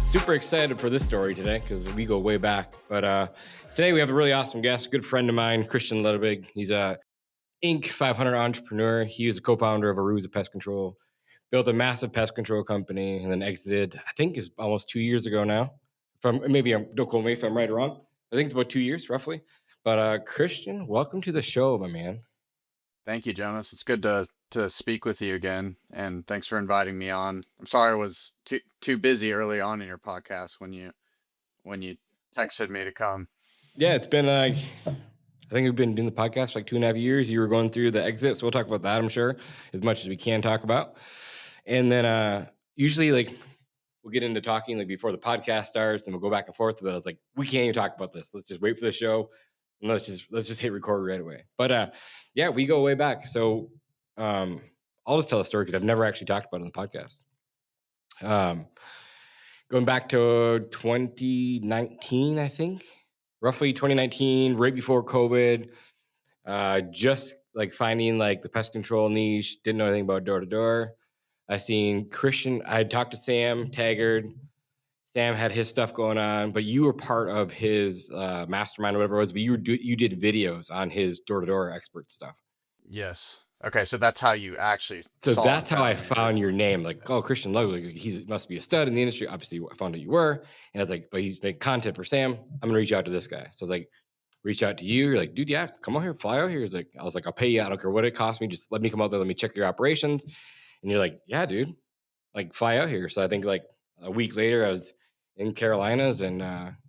super excited for this story today because we go way back. But today we have a really awesome guest, a good friend of mine, Christian Ludwig. He's a Inc. 500 entrepreneur. He was a co-founder of Aruza Pest Control, built a massive pest control company, and then exited. I think it's almost 2 years ago now. Don't quote me if I'm right or wrong. I think it's about 2 years roughly. But Christian, welcome to the show, my man. Thank you, Jonas. It's good to speak with you again, and thanks for inviting me on. I'm sorry I was too busy early on in your podcast when you texted me to come. Yeah, it's been I think we've been doing the podcast for like 2.5 years. You were going through the exit, so we'll talk about that, I'm sure, as much as we can talk about. And then usually like we'll get into talking like before the podcast starts and we'll go back and forth, but I was like, we can't even talk about this. Let's just wait for the show and let's just hit record right away. But yeah, we go way back. So I'll just tell a story because I've never actually talked about it on the podcast. Going back to 2019, I think, roughly 2019, right before COVID, just like finding like the pest control niche, didn't know anything about door to door. I seen Christian, I had talked to Sam Taggart. Sam had his stuff going on, but you were part of his mastermind or whatever it was, but you did videos on his door to door expert stuff. Yes. Okay, so that's how you actually So saw and that's how I found me found your originally. name. Like, oh, Christian Ludwig, he must be a stud in the industry. Obviously, I found out you were. And I was like, but he's making content for Sam. I'm going to reach out to this guy. So I was like, reach out to you. You're like, dude, yeah, come on here, fly out here. I was like, I'll pay you. I don't care what it costs me. Just let me come out there. Let me check your operations. And you're like, yeah, dude, like fly out here. So I think like a week later, I was in Carolinas and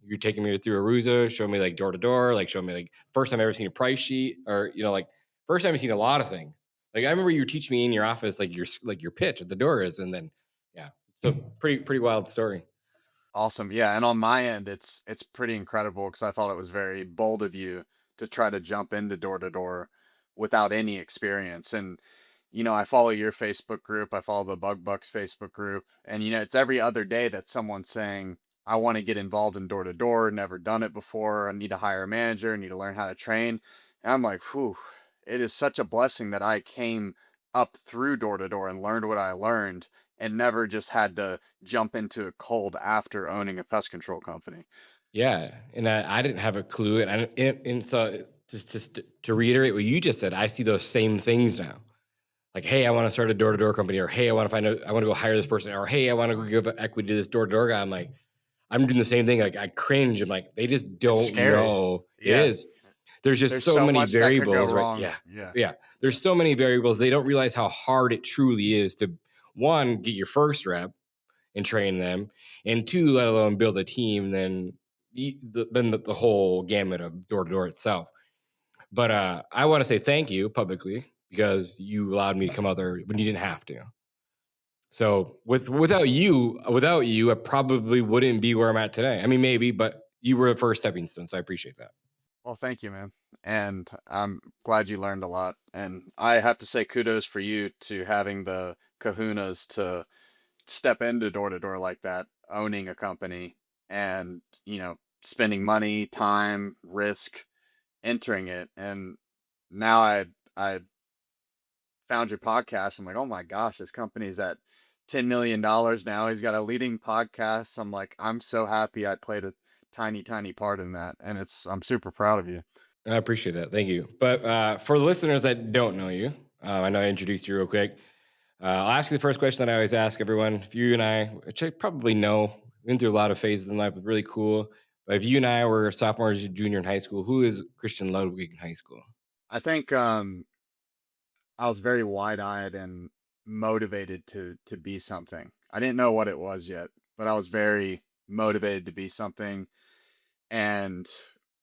you're taking me through Aruza, show me like door to door, like show me like first time I ever seen a price sheet or, like first time I've seen a lot of things. Like I remember you were teaching me in your office, like your pitch at the door is, and then yeah, so pretty wild story. Awesome. Yeah, and on my end, it's pretty incredible because I thought it was very bold of you to try to jump into door to door without any experience. And I follow your Facebook group, I follow the Bug Bucks Facebook group, and it's every other day that someone's saying, "I want to get involved in door to door, never done it before, I need to hire a manager, I need to learn how to train." And I'm like, "Whew, it is such a blessing that I came up through door to door and learned what I learned and never just had to jump into it cold after owning a pest control company." Yeah, and I didn't have a clue, and so just to reiterate what you just said, I see those same things now. Like, hey, I want to start a door to door company, or hey, I want to go hire this person, or hey, I want to go give equity to this door to door guy. I'm like, I'm doing the same thing. Like, I cringe. I'm like, they just It's don't scary. know. It Yeah, is. There's just there's so so many much that could go variables, right? wrong. Yeah, Yeah. yeah. There's so many variables. They don't realize how hard it truly is to one get your first rep and train them, and two, let alone build a team. Then the whole gamut of door to door itself. But I want to say thank you publicly because you allowed me to come out there when you didn't have to. So without you, I probably wouldn't be where I'm at today. I mean, maybe, but you were the first stepping stone, so I appreciate that. Well, thank you, man. And I'm glad you learned a lot. And I have to say kudos for you to having the kahunas to step into door to door like that, owning a company and, spending money, time, risk entering it. And now I found your podcast. I'm like, oh my gosh, this company's at $10 million now. He's got a leading podcast. I'm like, I'm so happy I played a tiny, tiny part in that. And I'm super proud of you. I appreciate that. Thank you. But for the listeners that don't know you, I know I introduced you real quick. I'll ask you the first question that I always ask everyone. If you and I, which I probably know, been through a lot of phases in life, but really cool. But if you and I were sophomores, junior in high school, who is Christian Ludwig in high school? I think I was very wide-eyed and motivated to be something. I didn't know what it was yet, but I was very motivated to be something. And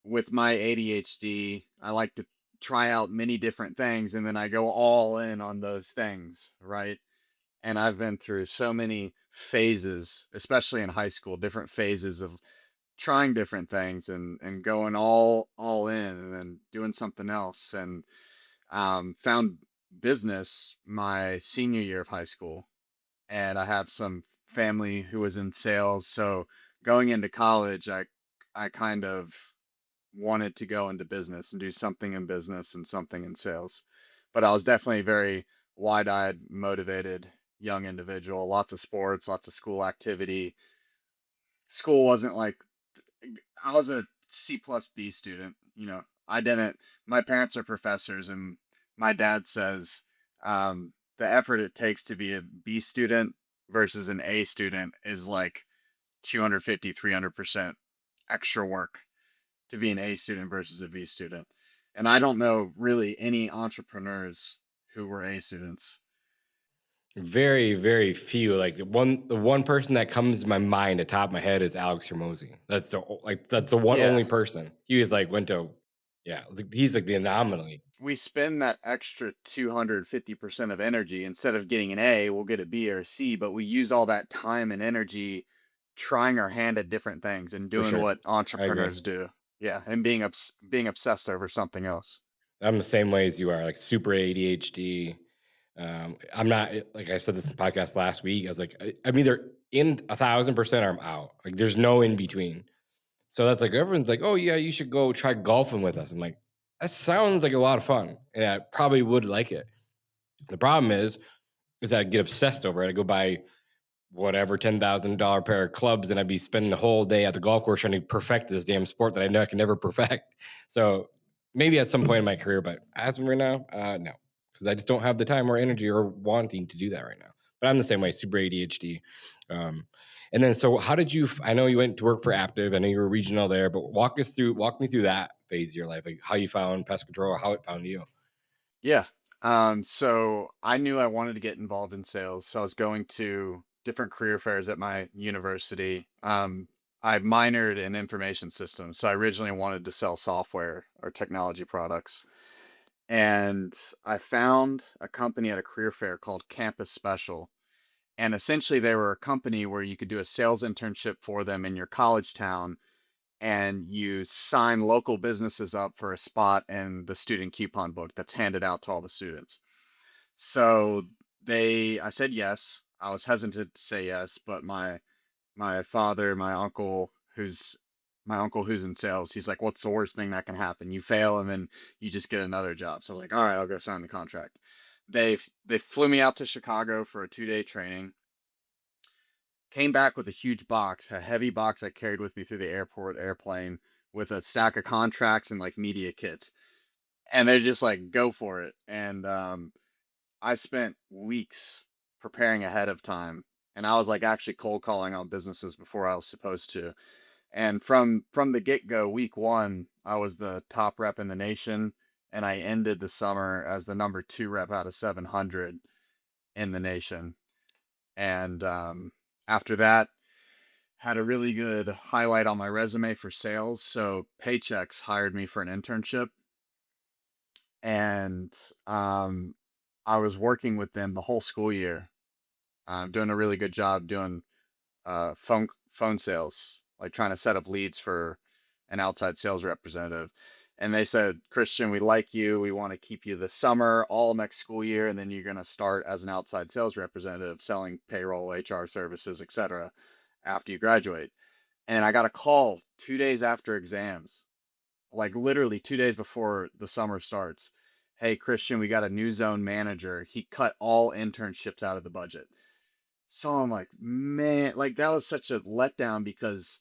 with my ADHD, I like to try out many different things and then I go all in on those things, right? And I've been through so many phases, especially in high school, different phases of trying different things and going all in and then doing something else. And found business my senior year of high school, and I had some family who was in sales. So going into college, I kind of wanted to go into business and do something in business and something in sales. But I was definitely very wide-eyed, motivated young individual. Lots of sports, lots of school activity, school wasn't like I was a C plus B student. I didn't. My parents are professors, and my dad says the effort it takes to be a B student versus an A student is like 250, 300% extra work to be an A student versus a B student. And I don't know really any entrepreneurs who were A students. Very, very few. Like the one person that comes to my mind, at the top of my head, is Alex Hermosi. That's the one Yeah, only person. He was like went to, yeah. He's like the anomaly we spend that extra 250% of energy. Instead of getting an A, we'll get a B or a C, but we use all that time and energy trying our hand at different things and for doing sure. what I agree. entrepreneurs do. Yeah, and being obsessed over something else. I'm the same way as you are. Like super ADHD. I'm not like I said this in the podcast last week. I was like, I'm either in 1,000% or I'm out. Like there's no in between. So that's like everyone's like, oh yeah, you should go try golfing with us. I'm like, that sounds like a lot of fun, and I probably would like it. The problem is that I get obsessed over it. I go buy whatever $10,000 pair of clubs, and I'd be spending the whole day at the golf course trying to perfect this damn sport that I know I can never perfect. So maybe at some point in my career, but as of right now, no, because I just don't have the time or energy or wanting to do that right now. But I'm the same way, super ADHD. Um, and then, so how did you? I know you went to work for Aptive. I know you were regional there, but walk me through that phase of your life, like how you found pest control, or how it found you. Yeah. So I knew I wanted to get involved in sales. So I was going to different career fairs at my university. I minored in information systems. So I originally wanted to sell software or technology products. And I found a company at a career fair called Campus Special. And essentially, they were a company where you could do a sales internship for them in your college town, and you sign local businesses up for a spot in the student coupon book that's handed out to all the students. So I said yes. I was hesitant to say yes, but my father, my uncle who's in sales, he's like, "What's the worst thing that can happen? You fail, and then you just get another job." So I was like, "All right, I'll go sign the contract." They flew me out to Chicago for a 2-day training. Came back with a huge box, a heavy box I carried with me through the airplane with a stack of contracts and like media kits. And they're just like, go for it. And I spent weeks preparing ahead of time. And I was like actually cold calling on businesses before I was supposed to. And from the get-go, week one, I was the top rep in the nation. And I ended the summer as the number 2 rep out of 700 in the nation. And after that, had a really good highlight on my resume for sales. So Paychex hired me for an internship, and um, I was working with them the whole school year, doing a really good job doing phone sales, like trying to set up leads for an outside sales representative. And they said, Christian, we like you. We want to keep you this summer, all next school year, and then you're going to start as an outside sales representative selling payroll, HR services, etc. after you graduate. And I got a call 2 days after exams, like literally 2 days before the summer starts. "Hey, Christian, we got a new zone manager. He cut all internships out of the budget." So I'm like, "Man," like that was such a letdown because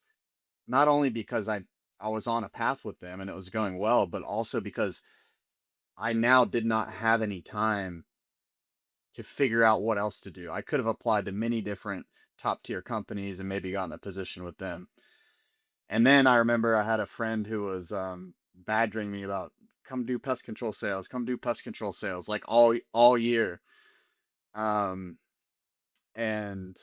not only because I was on a path with them and it was going well, but also because I now did not have any time to figure out what else to do. I could have applied to many different top tier companies and maybe gotten a position with them. And then I remember I had a friend who was badgering me about, come do pest control sales, come do pest control sales, like all year. Um, and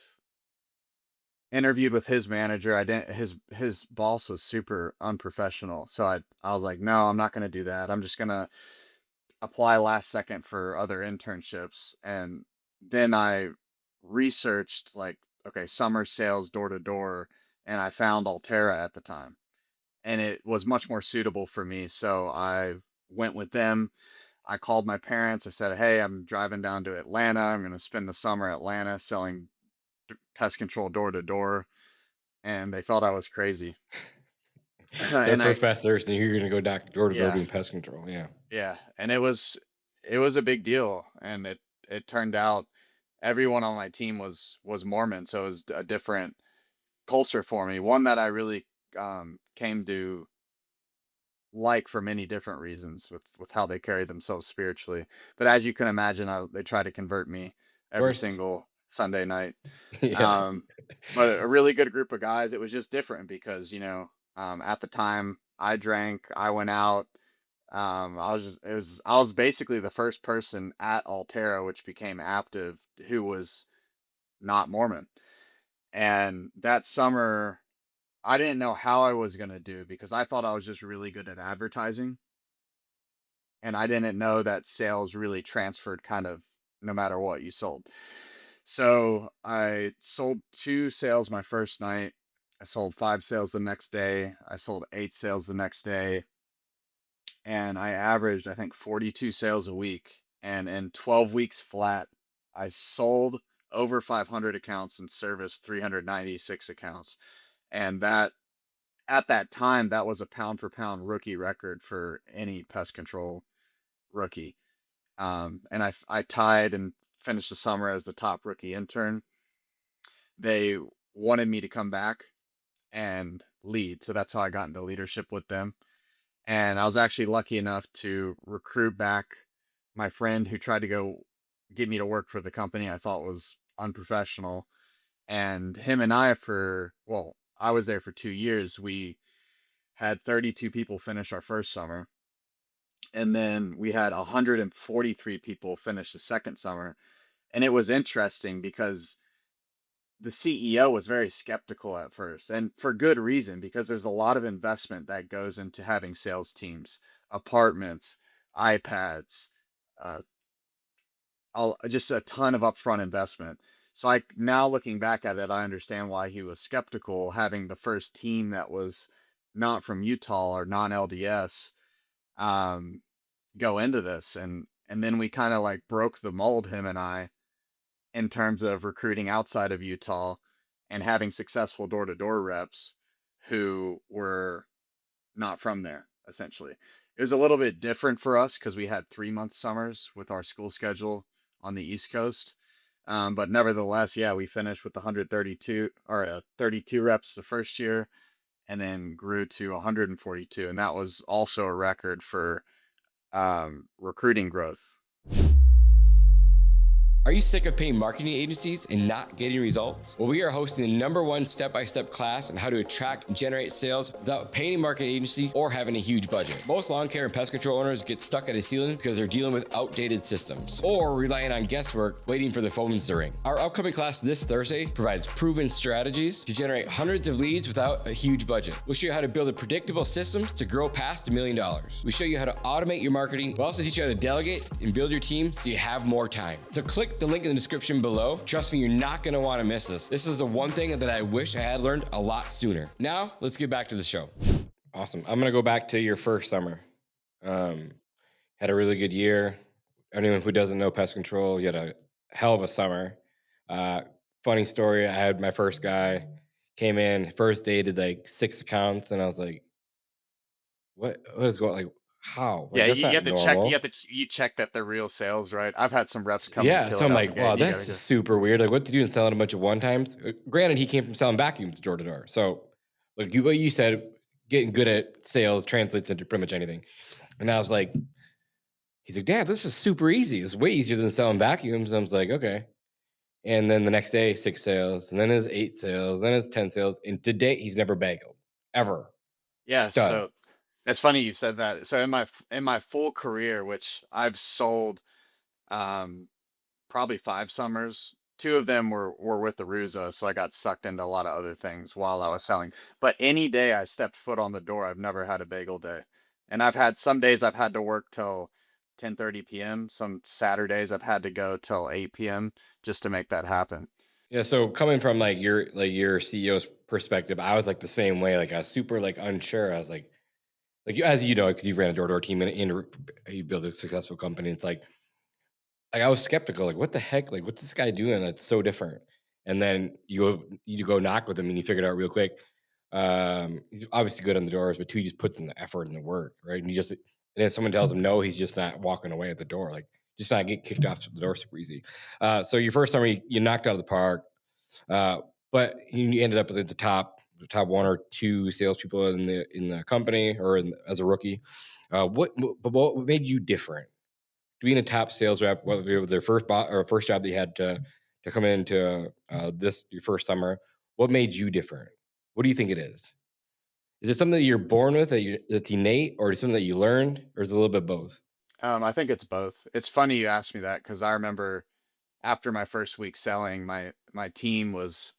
interviewed with his manager. I didn't. His boss was super unprofessional, so I was like, no, I'm not gonna do that. I'm just gonna apply last second for other internships. And then I researched like, okay, summer sales door to door, and I found Altera at the time, and it was much more suitable for me. So I went with them. I called my parents. I said, "Hey, I'm driving down to Atlanta. I'm going to spend the summer in Atlanta selling pest control door to door." And they thought I was crazy. They're and I, professors, and you're gonna go door to door yeah, doing pest control. Yeah. yeah. And it was a big deal. And it turned out everyone on my team was Mormon. So it was a different culture for me, one that I really came to like for many different reasons with how they carry themselves spiritually. But as you can imagine, they try to convert me Of every course. single Sunday night. Yeah. Um, but a really good group of guys. It was just different because at the time I drank, I went out. I was basically the first person at Altera, which became Aptive, who was not Mormon. And that summer, I didn't know how I was gonna do because I thought I was just really good at advertising, and I didn't know that sales really transferred kind of no matter what you sold. So I sold 2 sales my first night. I sold 5 sales the next day. I sold 8 sales the next day, and I averaged, I think, 42 sales a week. And in 12 weeks flat, I sold over 500 accounts and serviced 396 accounts. And that at that time, that was a pound for pound rookie record for any pest control rookie. And I tied and finished the summer as the top rookie intern. They wanted me to come back and lead, so that's how I got into leadership with them. And I was actually lucky enough to recruit back my friend who tried to go get me to work for the company I thought was unprofessional. And him and I was there for 2 years. We had 32 people finish our first summer. And then we had 143 people finish the second summer. And it was interesting because the CEO was very skeptical at first, and for good reason, because there's a lot of investment that goes into having sales teams, apartments, iPads, uh, just a ton of upfront investment. So now looking back at it, I understand why he was skeptical having the first team that was not from Utah or non-LDS um, go into this, and then we kind of like broke the mold, him and I, in terms of recruiting outside of Utah and having successful door-to-door reps who were not from there, essentially. It was a little bit different for us because we had 3-month summers with our school schedule on the East Coast. But nevertheless, yeah, we finished with 132 or 32 reps the first year and then grew to 142. And that was also a record for recruiting growth. Are you sick of paying marketing agencies and not getting results? Well, we are hosting the #1 step-by-step class on how to attract and generate sales without paying a marketing agency or having a huge budget. Most lawn care and pest control owners get stuck at a ceiling because they're dealing with outdated systems or relying on guesswork waiting for the phones to ring. Our upcoming class this Thursday provides proven strategies to generate hundreds of leads without a huge budget. We'll show you how to build a predictable system to grow past $1 million. We show you how to automate your marketing. We'll also teach you how to delegate and build your team so you have more time. So click the link in the description below. Trust me, you're not going to want to miss this. This is the one thing that I wish I had learned a lot sooner. Now, let's get back to the show. Awesome. I'm going to go back to your first summer. Had a really good year. Anyone who doesn't know pest control, you had a hell of a summer. Funny story, I had my first guy, came in, first day did like 6 accounts, and I was like, what is going, like, how? Like, Yeah, that's you not have to check. normal. You check that they're real sales, right? I've had some reps come and Yeah, kill so it I'm out the like, wow, gate. You that's gotta go. super weird. Like, what to do and selling a bunch of one times? Granted, he came from selling vacuums door to door. So, like what you said, getting good at sales translates into pretty much anything. And I was like, he's like, Dad, this is super easy. It's way easier than selling vacuums. And I was like, okay. And then the next day, 6 sales, and then it's 8 sales, then it's 10 sales. And to date, he's never bageled ever. Yeah, Stud. so it's funny you said that. So in my full career, which I've sold um probably 5 summers, 2 of them were with Aruza, so I got sucked into a lot of other things while I was selling. But any day I stepped foot on the door, I've never had a bagel day. And I've had some days I've had to work till 10:30 p.m. Some Saturdays I've had to go till 8 p.m. just to make that happen. Yeah, so coming from like your CEO's perspective, I was like the same way. Like I was super like unsure. I was like as you know, because you've ran a door to door team and you build a successful company. It's like I was skeptical, like, what the heck? Like, what's this guy doing that's so different? And then you go knock with him and you figure it out real quick. He's obviously good on the doors, but two, he just puts in the effort and the work, right? And then someone tells him no, he's just not walking away at the door, like just not get kicked off the door super easy. So your first summer, you knocked out of the park. but you ended up at the top one or two salespeople in the company or as a rookie. What made you different? Being a top sales rep, whether it was their first job that you had to come into this your first summer, what made you different? What do you think it is? Is it something that you're born with that's innate, or is it something that you learned, or is it a little bit both? I think it's both. It's funny you asked me that because I remember after my first week selling, my team was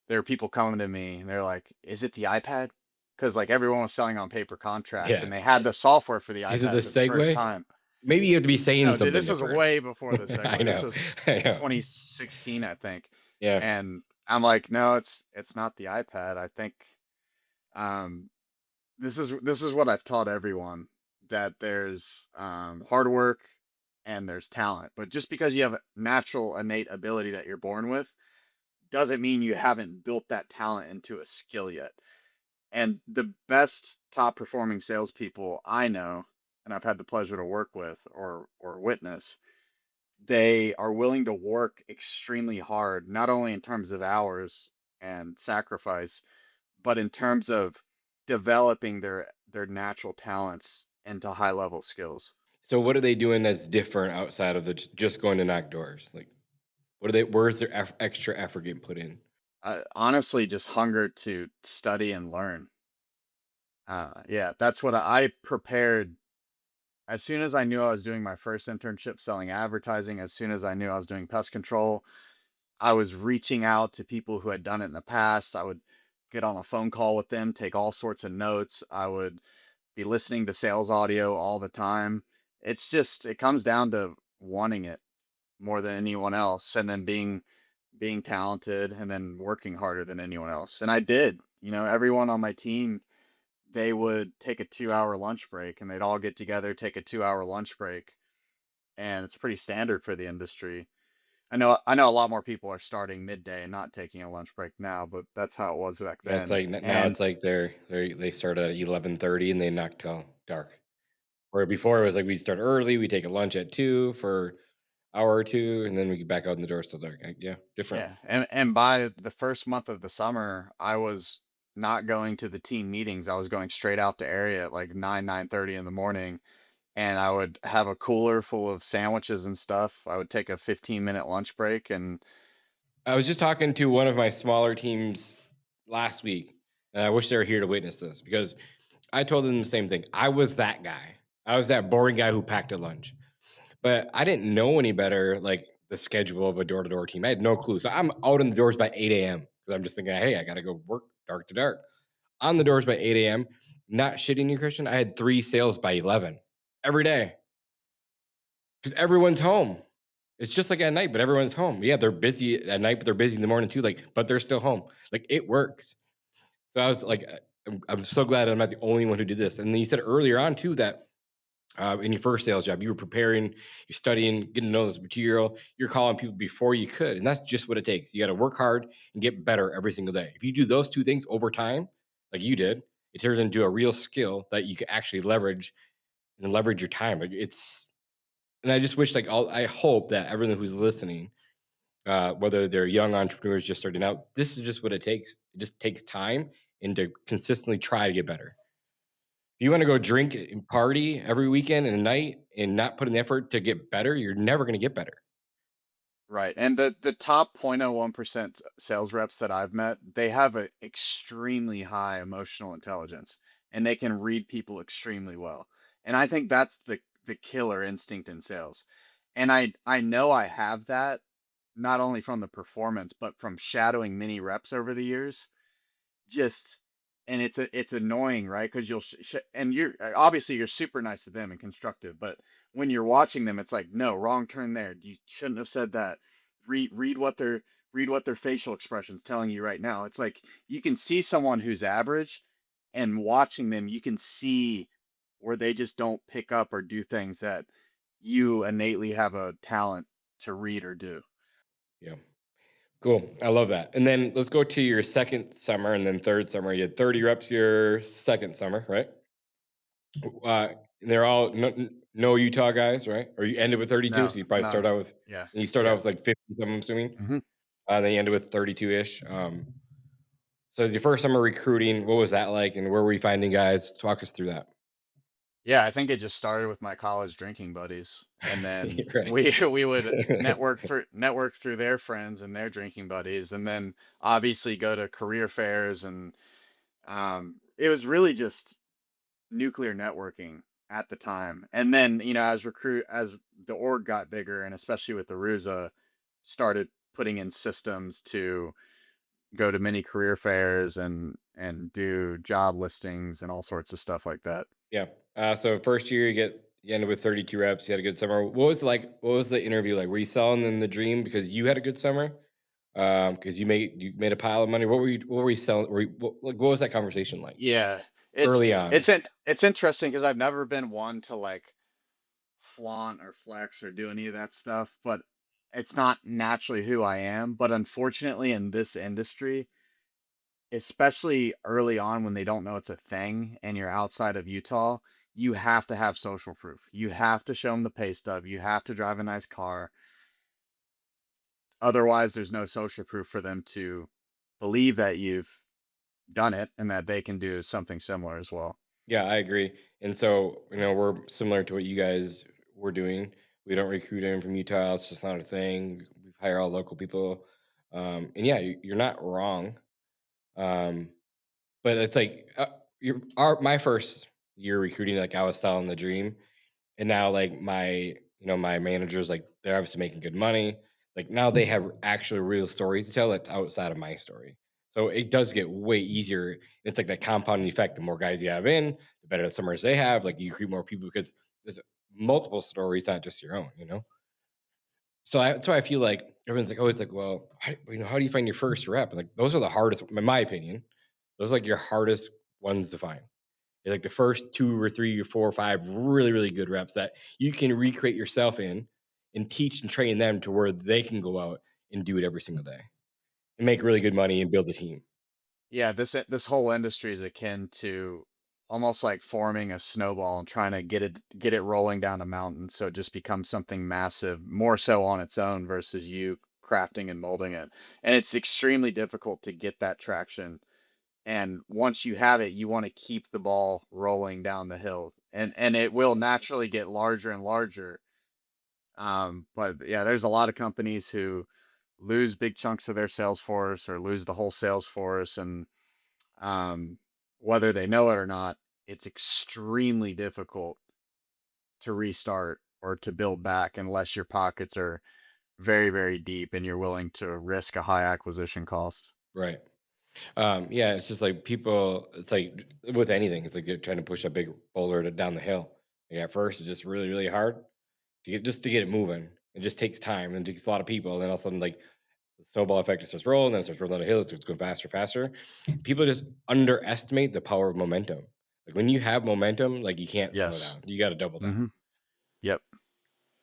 there were people coming to me and they're like, "Is it the iPad?" Because like everyone was selling on paper contracts Yeah. and they had the software for the Is it the iPad for the first segue? time. Maybe you have to be saying No, dude, something this was different. way before the I Segway. This know. was I know. 2016, I think. Yeah. And I'm like, no, it's not the iPad. I think um this is what I've taught everyone that there's hard work and there's talent. But just because you have a natural innate ability that you're born with doesn't mean you haven't built that talent into a skill yet. And the best top performing salespeople I know, and I've had the pleasure to work with or witness, they are willing to work extremely hard, not only in terms of hours and sacrifice, but in terms of developing their natural talents into high level skills. So what are they doing that's different outside of just going to knock doors? Like, what are they? Where's their extra effort getting put in? Honestly, just hunger to study and learn. Yeah, that's what I prepared as soon as I knew I was doing my first internship selling advertising. As soon as I knew I was doing pest control, I was reaching out to people who had done it in the past. I would get on a phone call with them, take all sorts of notes. I would be listening to sales audio all the time. It's just it comes down to wanting it more than anyone else and then being talented and then working harder than anyone else. And I did. You know, everyone on my team, they would take a 2-hour lunch break and they'd all get together, take a 2-hour lunch break, and it's pretty standard for the industry. I know a lot more people are starting midday and not taking a lunch break now, but that's how it was back Yeah, it's then. like now And it's like they start at 11:30 and they knock till dark. Where before it was like we'd start early, we take a lunch at 2 for hour or 2, and then we get back out in the doors till dark. Yeah, different. yeah, and by the first month of the summer, I was not going to the team meetings. I was going straight out to area at like 9:30 in the morning, and I would have a cooler full of sandwiches and stuff. I would take a 15-minute lunch break and I was just talking to one of my smaller teams last week, and I wish they were here to witness this because I told them the same thing. I was that guy. I was that boring guy who packed a lunch, but I didn't know any better, like the schedule of a door to door team. I had no clue. So I'm out in the doors by 8 a.m. because I'm just thinking, hey, I got to go work dark to dark. On the doors by 8 a.m. Not shitting you, Christian. I had 3 sales by 11 every day because everyone's home. It's just like at night, but everyone's home. Yeah, they're busy at night, but they're busy in the morning too. Like, but they're still home. Like it works. So I was like, I'm so glad I'm not the only one who did this. And then you said earlier on too that in your first sales job, you were preparing, you're studying, getting to know this material, you're calling people before you could, and that's just what it takes. You got to work hard and get better every single day. If you do those two things over time, like you did, it turns into a real skill that you can actually leverage and leverage your time. Like it's, and I just wish, like, I hope that everyone who's listening, whether they're young entrepreneurs just starting out, this is just what it takes. It just takes time and to consistently try to get better. If you want to go drink and party every weekend and night and not put in the effort to get better, you're never going to get better. right. And the top 0.01% sales reps that I've met, they have an extremely high emotional intelligence and they can read people extremely well. And I think that's the killer instinct in sales. And I know I have that not only from the performance but from shadowing many reps over the years. Just and it's annoying, right? Because and you're obviously you're super nice to them and constructive, but when you're watching them, it's like, no, wrong turn there. You shouldn't have said that. Read what their facial expressions telling you right now. It's like you can see someone who's average, and watching them, you can see where they just don't pick up or do things that you innately have a talent to read or do. Yeah. Cool. I love that. And then let's go to your second summer and then third summer. You had 30 reps your second summer, right? And they're all no Utah guys, right? Or you ended with 32, No, so you probably start no, out with yeah, you start out yeah. with like 50, I'm assuming. Hmm. Then you ended with 32 ish. So, as your first summer recruiting, what was that like, and where were you finding guys? Talk us through that. Yeah, I think it just started with my college drinking buddies, and then Right. we would network through their friends and their drinking buddies, and then obviously go to career fairs, and it was really just nuclear networking at the time. And then, as the org got bigger, and especially with the Aruza, started putting in systems to go to many career fairs and do job listings and all sorts of stuff like that. Yeah. So first year you ended with 32 reps. You had a good summer. What was it like? What was the interview like? Were you selling them the dream because you had a good summer? Because you made a pile of money. What were you selling? What was that conversation like Yeah, early on? it's interesting because I've never been one to like flaunt or flex or do any of that stuff, but it's not naturally who I am. But unfortunately, in this industry, especially early on when they don't know it's a thing and you're outside of Utah, you have to have social proof. You have to show them the pay stub. You have to drive a nice car. Otherwise, there's no social proof for them to believe that you've done it and that they can do something similar as well. Yeah, I agree. And so, we're similar to what you guys were doing. We don't recruit anyone from Utah. It's just not a thing. We hire all local people. And yeah, you're not wrong. Um, but it's like my first year recruiting, like I was selling the dream. And now, like my managers, like they're obviously making good money. Like now they have actual real stories to tell that's outside of my story. So it does get way easier. It's like that compounding effect. The more guys you have in, the better the summers they have. Like you create more people because there's multiple stories, not just your own. So that's why I feel like everyone's like, oh, it's like, well, how do you find your first rep? And like those are the hardest, in my opinion. Those are like your hardest ones to find. Like the first 2 or 3 or 4 or 5 really, really good reps that you can recreate yourself in and teach and train them to where they can go out and do it every single day and make really good money and build a team. Yeah, this whole industry is akin to almost like forming a snowball and trying to get it rolling down a mountain so it just becomes something massive, more so on its own versus you crafting and molding it. And it's extremely difficult to get that traction. And once you have it, you want to keep the ball rolling down the hill. And it will naturally get larger and larger. But yeah, there's a lot of companies who lose big chunks of their sales force or lose the whole sales force, and um, whether they know it or not, it's extremely difficult to restart or to build back unless your pockets are very, very deep and you're willing to risk a high acquisition cost. Right. Yeah, it's just like people it's like with anything, it's like you're trying to push a big boulder down the hill. Like at first, it's just really, really hard to get it moving. It just takes time and it takes a lot of people. And then all of a sudden, like the snowball effect just starts rolling, then it starts rolling down the hill, it starts going faster, faster. People just underestimate the power of momentum. Like when you have momentum, like you can't slow Yes. down. You got to double down. Hmm. Yep.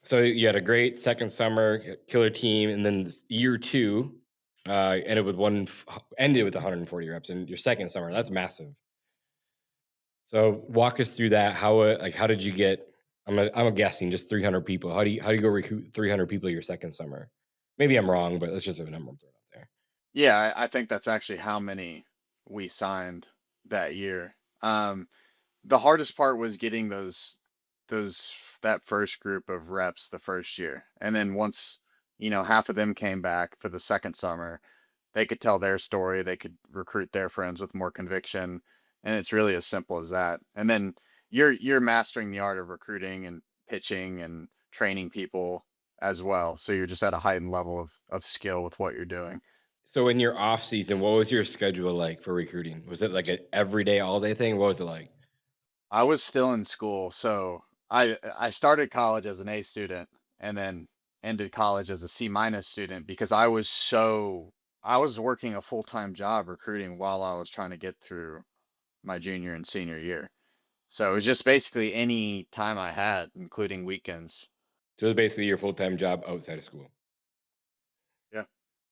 So you had a great second summer, killer team, and then year two ended with 140 reps. And your second summer, that's massive. So walk us through that. How did you get? I'm guessing just 300 people. How do you go recruit 300 people your second summer? Maybe I'm wrong, but let's just have a number I'm throwing out there. Yeah, I think that's actually how many we signed that year. The hardest part was getting those that first group of reps the first year. And then once, half of them came back for the second summer, they could tell their story, they could recruit their friends with more conviction, and it's really as simple as that. And then you're mastering the art of recruiting and pitching and training people as well. So you're just at a heightened level of skill with what you're doing. So in your off season, what was your schedule like for recruiting? Was it like an everyday, all day thing? What was it like? I was still in school, so I started college as an A student and then ended college as a C minus student because I was working a full-time job recruiting while I was trying to get through my junior and senior year. So it was just basically any time I had, including weekends. So it was basically your full time job outside of school. Yeah.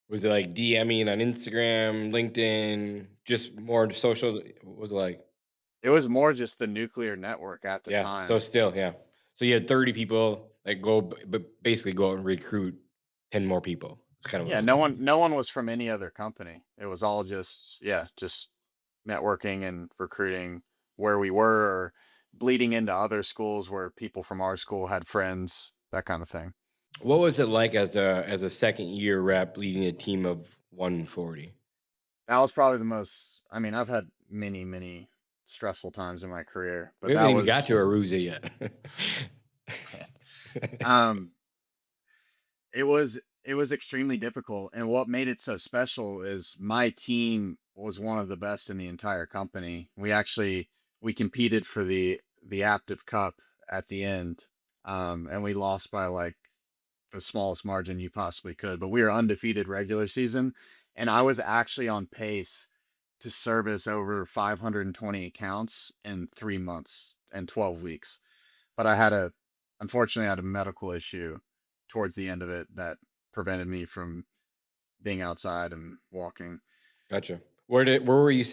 Was it like DMing on Instagram, LinkedIn, just more social? What was it like? It was more just the nuclear network at the Yeah. So time. still, yeah. So you had 30 people that basically go out and recruit 10 more people. That's kind of what it Yeah, was like. no one was from any other company. It was all just, yeah, just networking and recruiting where we were, or bleeding into other schools where people from our school had friends, that kind of thing. What was it like as a second year rep leading a team of 140? That was probably the most, I mean, I've had many stressful times in my career, We but haven't that even got to was, Aruza yet. um, it was extremely difficult. And what made it so special is my team was one of the best in the entire company. We competed for the Aptive Cup at the end. And we lost by like the smallest margin you possibly could, but we were undefeated regular season. And I was actually on pace to service over 520 accounts in 3 months and 12 weeks. But unfortunately, I had a medical issue towards the end of it that prevented me from being outside and walking. Gotcha. Where were you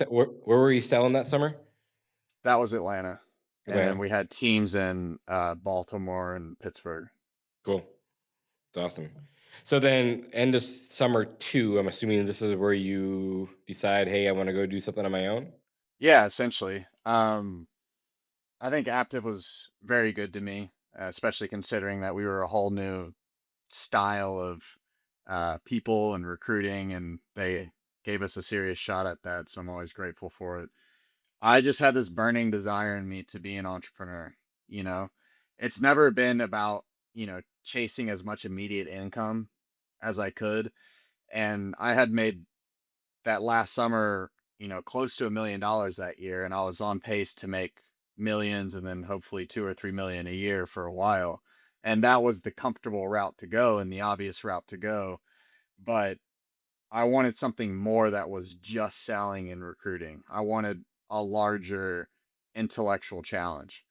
selling that summer? That was Atlanta. And then Atlanta. we had teams in Baltimore and Pittsburgh. Cool. That's awesome. So then, end of summer two, I'm assuming this is where you decide, hey, I want to go do something on my own. Yeah, essentially. I think Aptiv was very good to me, especially considering that we were a whole new style of people and recruiting, and they gave us a serious shot at that. So I'm always grateful for it. I just had this burning desire in me to be an entrepreneur. You know, it's never been about, chasing as much immediate income as I could. And I had made that last summer, close to $1 million that year. And I was on pace to make millions, and then hopefully 2 or 3 million a year for a while. And that was the comfortable route to go and the obvious route to go. But I wanted something more that was just selling and recruiting. I wanted a larger intellectual challenge.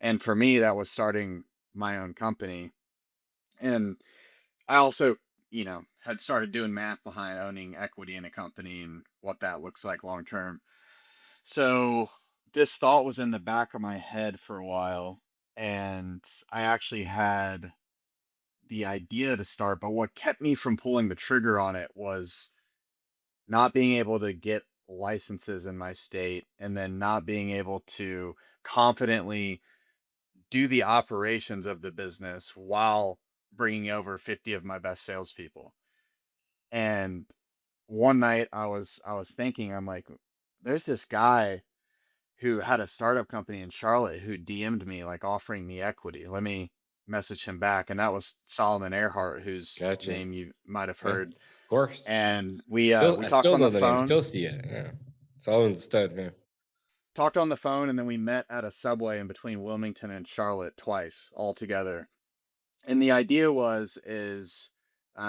And for me, that was starting my own company. And I also, had started doing math behind owning equity in a company and what that looks like long term. So this thought was in the back of my head for a while. And I actually had the idea to start, but what kept me from pulling the trigger on it was not being able to get licenses in my state, and then not being able to confidently do the operations of the business while bringing over 50 of my best salespeople. And one night I was thinking, I'm like, there's this guy who had a startup company in Charlotte who DM'd me like offering me equity. Let me message him back. And that was Solomon Earhart, whose Gotcha. name you might have Yeah, heard. of course. And Still, we I talked still on know the the name. phone Still see it. Yeah. Solomon's a stud. Yeah. and then we met at a Subway in between Wilmington and Charlotte twice all together. And the idea is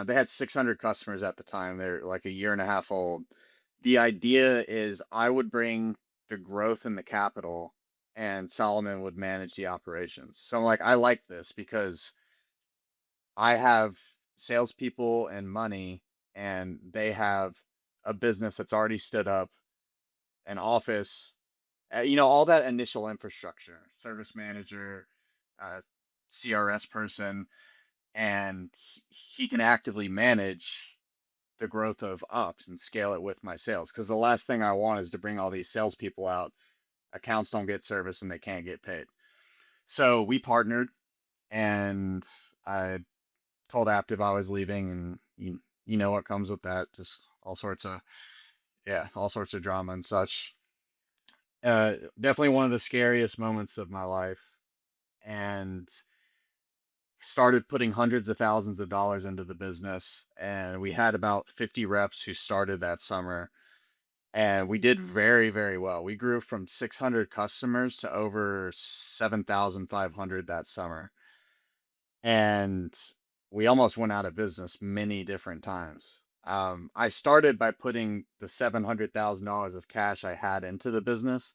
they had 600 customers at the time. They're like a year and a half old. The idea is I would bring the growth and the capital, and Solomon would manage the operations. So I'm like, I like this because I have salespeople and money, and they have a business that's already stood up, an office, all that initial infrastructure, service manager, uh, CRS person, and he can actively manage the growth of ups and scale it with my sales. Because the last thing I want is to bring all these salespeople out, accounts don't get service, and they can't get paid. So we partnered, and I told Aptiv I was leaving, and you know what comes with that, just all sorts of drama and such. Definitely one of the scariest moments of my life, and started putting hundreds of thousands of dollars into the business. And we had about 50 reps who started that summer, and we did very well. We grew from 600 customers to over 7,500 that summer. And we almost went out of business many different times. I started by putting the $700,000 of cash I had into the business,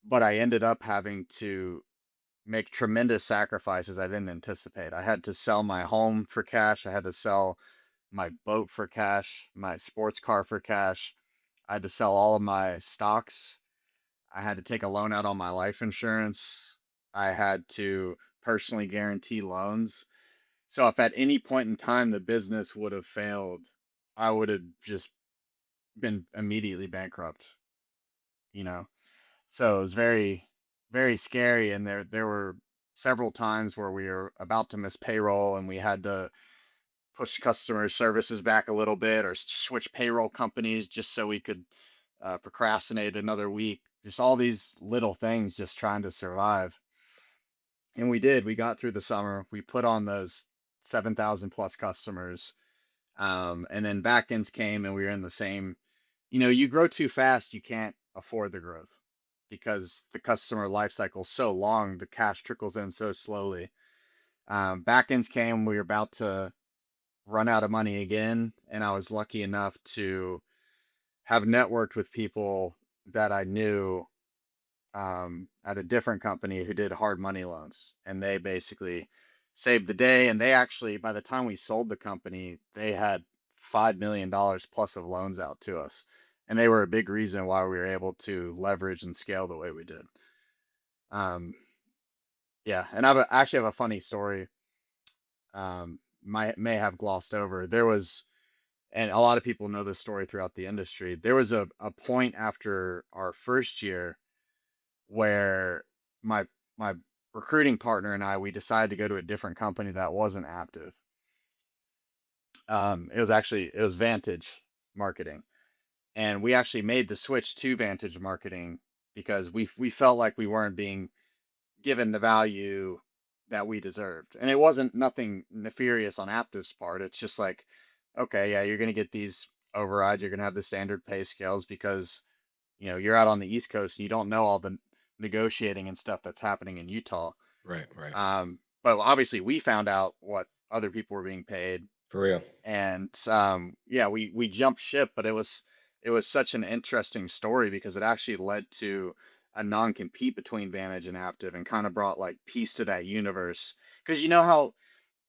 but I ended up having to make tremendous sacrifices I didn't anticipate. I had to sell my home for cash. I had to sell my boat for cash, my sports car for cash. I had to sell all of my stocks. I had to take a loan out on my life insurance. I had to personally guarantee loans. So if at any point in time the business would have failed, I would have just been immediately bankrupt, you know? So it was very, very scary. And there were several times where we were about to miss payroll and we had to push customer services back a little bit or switch payroll companies just so we could procrastinate another week. Just all these little things, just trying to survive. And we did. We got through the summer. We put on those 7,000 plus customers. And then back ends came and we were in the same, you grow too fast, you can't afford the growth because the customer life cycle is so long, the cash trickles in so slowly. Back ends came, we were about to run out of money again. And I was lucky enough to have networked with people that I knew at a different company who did hard money loans. And they basically saved the day. And they actually, by the time we sold the company, they had $5 million plus of loans out to us. And they were a big reason why we were able to leverage and scale the way we did. Um, yeah. And I actually have a funny story. May have glossed over. There was, and a lot of people know this story throughout the industry. There was a point after our first year where my my recruiting partner and we decided to go to a different company that wasn't Aptive. It was Vantage Marketing, and we actually made the switch to Vantage Marketing because we felt like we weren't being given the value that we deserved. And it wasn't nothing nefarious on Aptive's part. It's just like, okay, yeah, you're going to get these overrides. You're going to have the standard pay scales because, you're out on the East Coast and you don't know all the negotiating and stuff that's happening in Utah. Right, right. But obviously we found out what other people were being paid. For real. And yeah, we jumped ship, but it was such an interesting story because it actually led to a non-compete between Vantage and Aptive and kind of brought like peace to that universe. Because you know how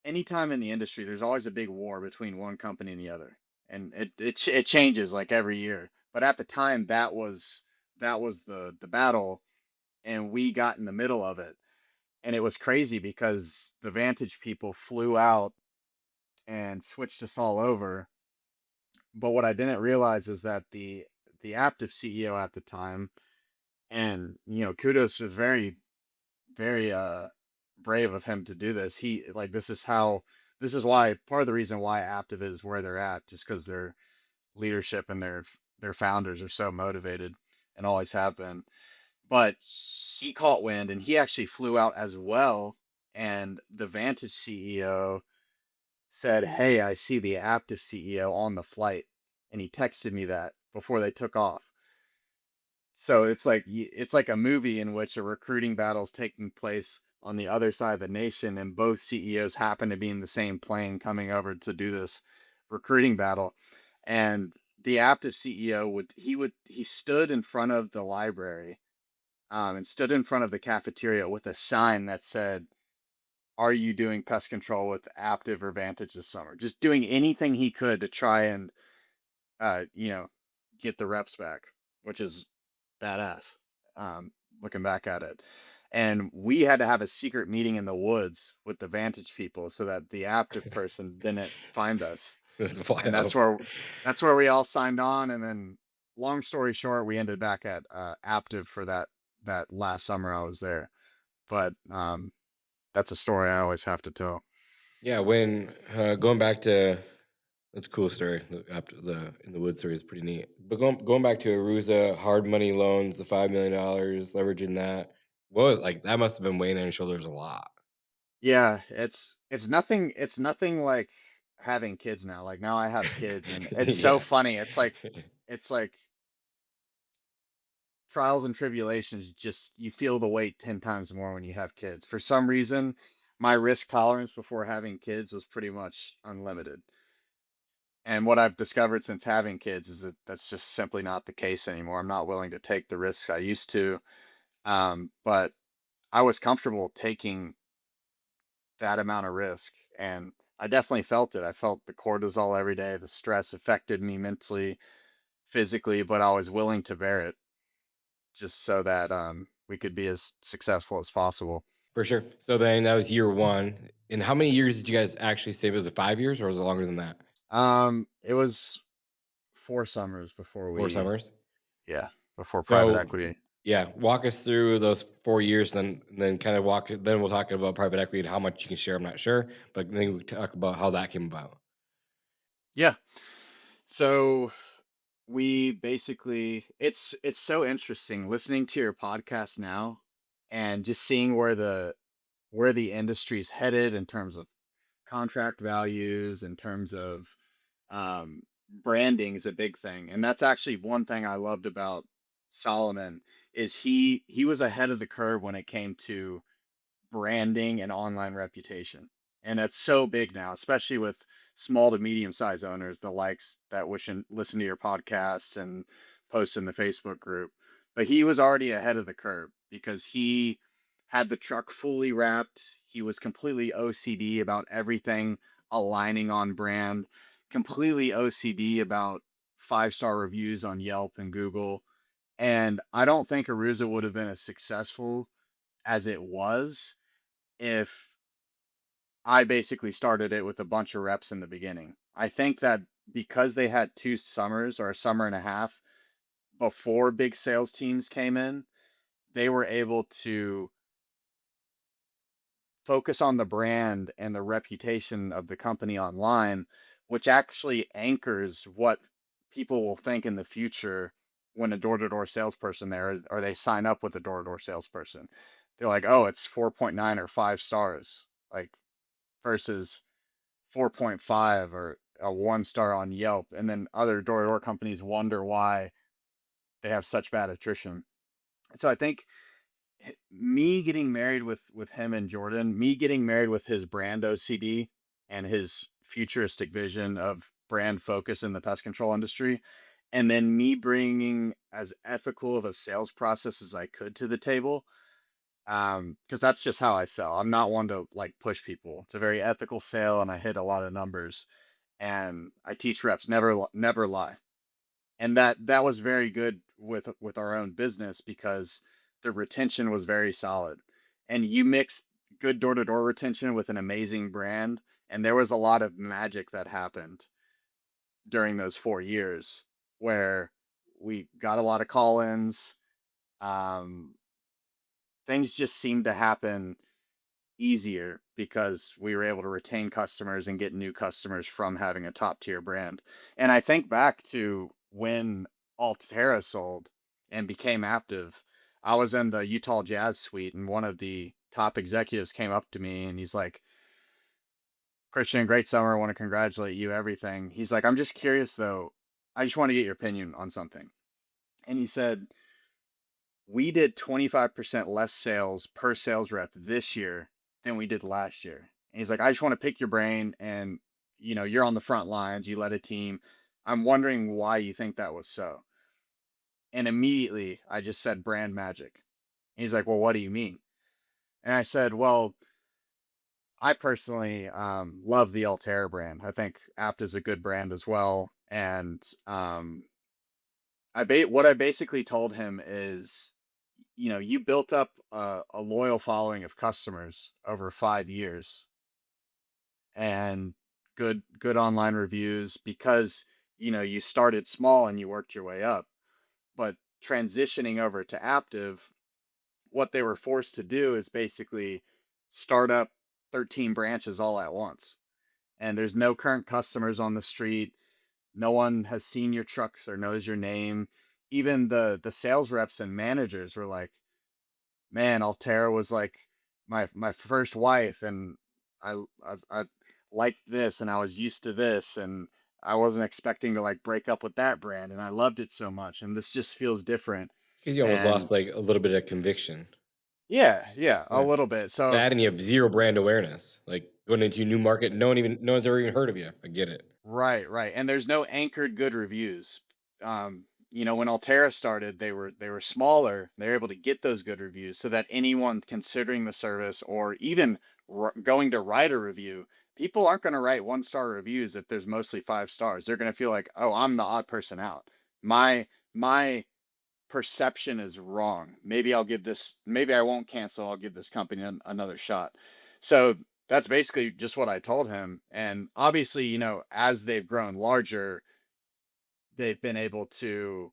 anytime in the industry there's always a big war between one company and the other, and it changes like every year. But at the time that was the battle, and we got in the middle of it, and it was crazy because the Vantage people flew out and switched us all over. But what I didn't realize is that the Aptive CEO at the time, and kudos was very, very brave of him to do this. He like this is why part of the reason why Aptive is where they're at, just because their leadership and their founders are so motivated and always have been. But he caught wind and he actually flew out as well. And the Vantage CEO said, "Hey, I see the Aptive CEO on the flight." And he texted me that before they took off. So it's like a movie in which a recruiting battle is taking place on the other side of the nation, and both CEOs happen to be in the same plane coming over to do this recruiting battle. And the Aptive CEO he stood in front of the library, and stood in front of the cafeteria with a sign that said, "Are you doing pest control with Aptive or Vantage this summer?" Just doing anything he could to try and uh, you know, get the reps back, which is badass. Looking back at it, and we had to have a secret meeting in the woods with the Vantage people so that the Aptive person didn't find us, That's and wild. that's where we all signed on. And then, long story short, we ended back at Aptive for that last summer I was there. But that's a story I always have to tell. Yeah, when going back to that's a cool story. After the in the wood story is pretty neat. But going back to Aruza, hard money loans, the $5 million, leveraging that. What like that must have been weighing on your shoulders a lot. Yeah, it's nothing like having kids now. Like, now I have kids and it's so Yeah. funny. It's like trials and tribulations, just you feel the weight 10 times more when you have kids. For some reason, my risk tolerance before having kids was pretty much unlimited. And what I've discovered since having kids is that that's just simply not the case anymore. I'm not willing to take the risks I used to. But I was comfortable taking that amount of risk. And I definitely felt it. I felt the cortisol every day. The stress affected me mentally, physically, but I was willing to bear it just so that we could be as successful as possible. For sure. So then that was year 1. And how many years did you guys actually say? Was it 5 years or was it longer than that? It was 4 summers before 4 we, summers? yeah, before private So, equity. yeah, walk us through those 4 years, then kind of then we'll talk about private equity and how much you can share, I'm not sure, but then we talk about how that came about. Yeah. So we basically, it's so interesting listening to your podcast now and just seeing where the industry's headed in terms of contract values, in terms of um, branding is a big thing, and that's actually one thing I loved about Solomon is he was ahead of the curve when it came to branding and online reputation. And that's so big now, especially with small to medium sized owners, the likes that wish and listen to your podcasts and post in the Facebook group. But he was already ahead of the curve because he had the truck fully wrapped. He was completely OCD about everything aligning on brand, completely OCD about 5-star reviews on Yelp and Google. And I don't think Aruza would have been as successful as it was if I basically started it with a bunch of reps in the beginning. I think that because they had 2 summers or a summer and a half before big sales teams came in, they were able to focus on the brand and the reputation of the company online, which actually anchors what people will think in the future when a door-to-door salesperson there or they sign up with a door-to-door salesperson. They're like, "Oh, it's 4.9 or 5 stars." Like versus 4.5 or a 1 star on Yelp. And then other door-to-door companies wonder why they have such bad attrition. So I think me getting married with him and Jordan, me getting married with his brand OCD and his futuristic vision of brand focus in the pest control industry, and then me bringing as ethical of a sales process as I could to the table, because that's just how I sell. I'm not one to like push people. It's a very ethical sale, and I hit a lot of numbers. And I teach reps never lie. And that was very good with our own business because the retention was very solid. And you mix good door-to-door retention with an amazing brand, and there was a lot of magic that happened during those 4 years where we got a lot of call-ins. Um, Things just seemed to happen easier because we were able to retain customers and get new customers from having a top tier brand. And I think back to when Altera sold and became Aptive. I was in the Utah Jazz suite and one of the top executives came up to me and he's like, "Christian, great summer. I want to congratulate you, everything." He's like, "I'm just curious though. I just want to get your opinion on something." And he said, "We did 25% less sales per sales rep this year than we did last year." And he's like, "I just want to pick your brain and you're on the front lines, you led a team. I'm wondering why you think that was so." And immediately I just said brand magic. And he's like, "Well, what do you mean?" And I said, "Well, I personally love the Altair brand. I think Apt is a good brand as well." And what I basically told him is, you built up a loyal following of customers over 5 years and good online reviews because you started small and you worked your way up. But transitioning over to Aptive, what they were forced to do is basically start up 13 branches all at once. And there's no current customers on the street. No one has seen your trucks or knows your name. Even the sales reps and managers were like, "Man, Altera was like my first wife, and I liked this, and I was used to this, and I wasn't expecting to like break up with that brand, and I loved it so much, and this just feels different." Because you almost And lost, like, a little bit of conviction. yeah, yeah, a Yeah. little bit. So That and you have 0 brand awareness, like, going into a new market, no one's ever even heard of you. I get it. right, right, and there's no anchored good reviews. When Altera started, they were smaller. They're able to get those good reviews so that anyone considering the service or even going to write a review, people aren't going to write 1 star reviews if there's mostly 5 stars. They're going to feel like, "Oh, I'm the odd person out. My perception is wrong. Maybe I won't cancel. I'll give this company another shot. So that's basically just what I told him. And obviously, as they've grown larger, they've been able to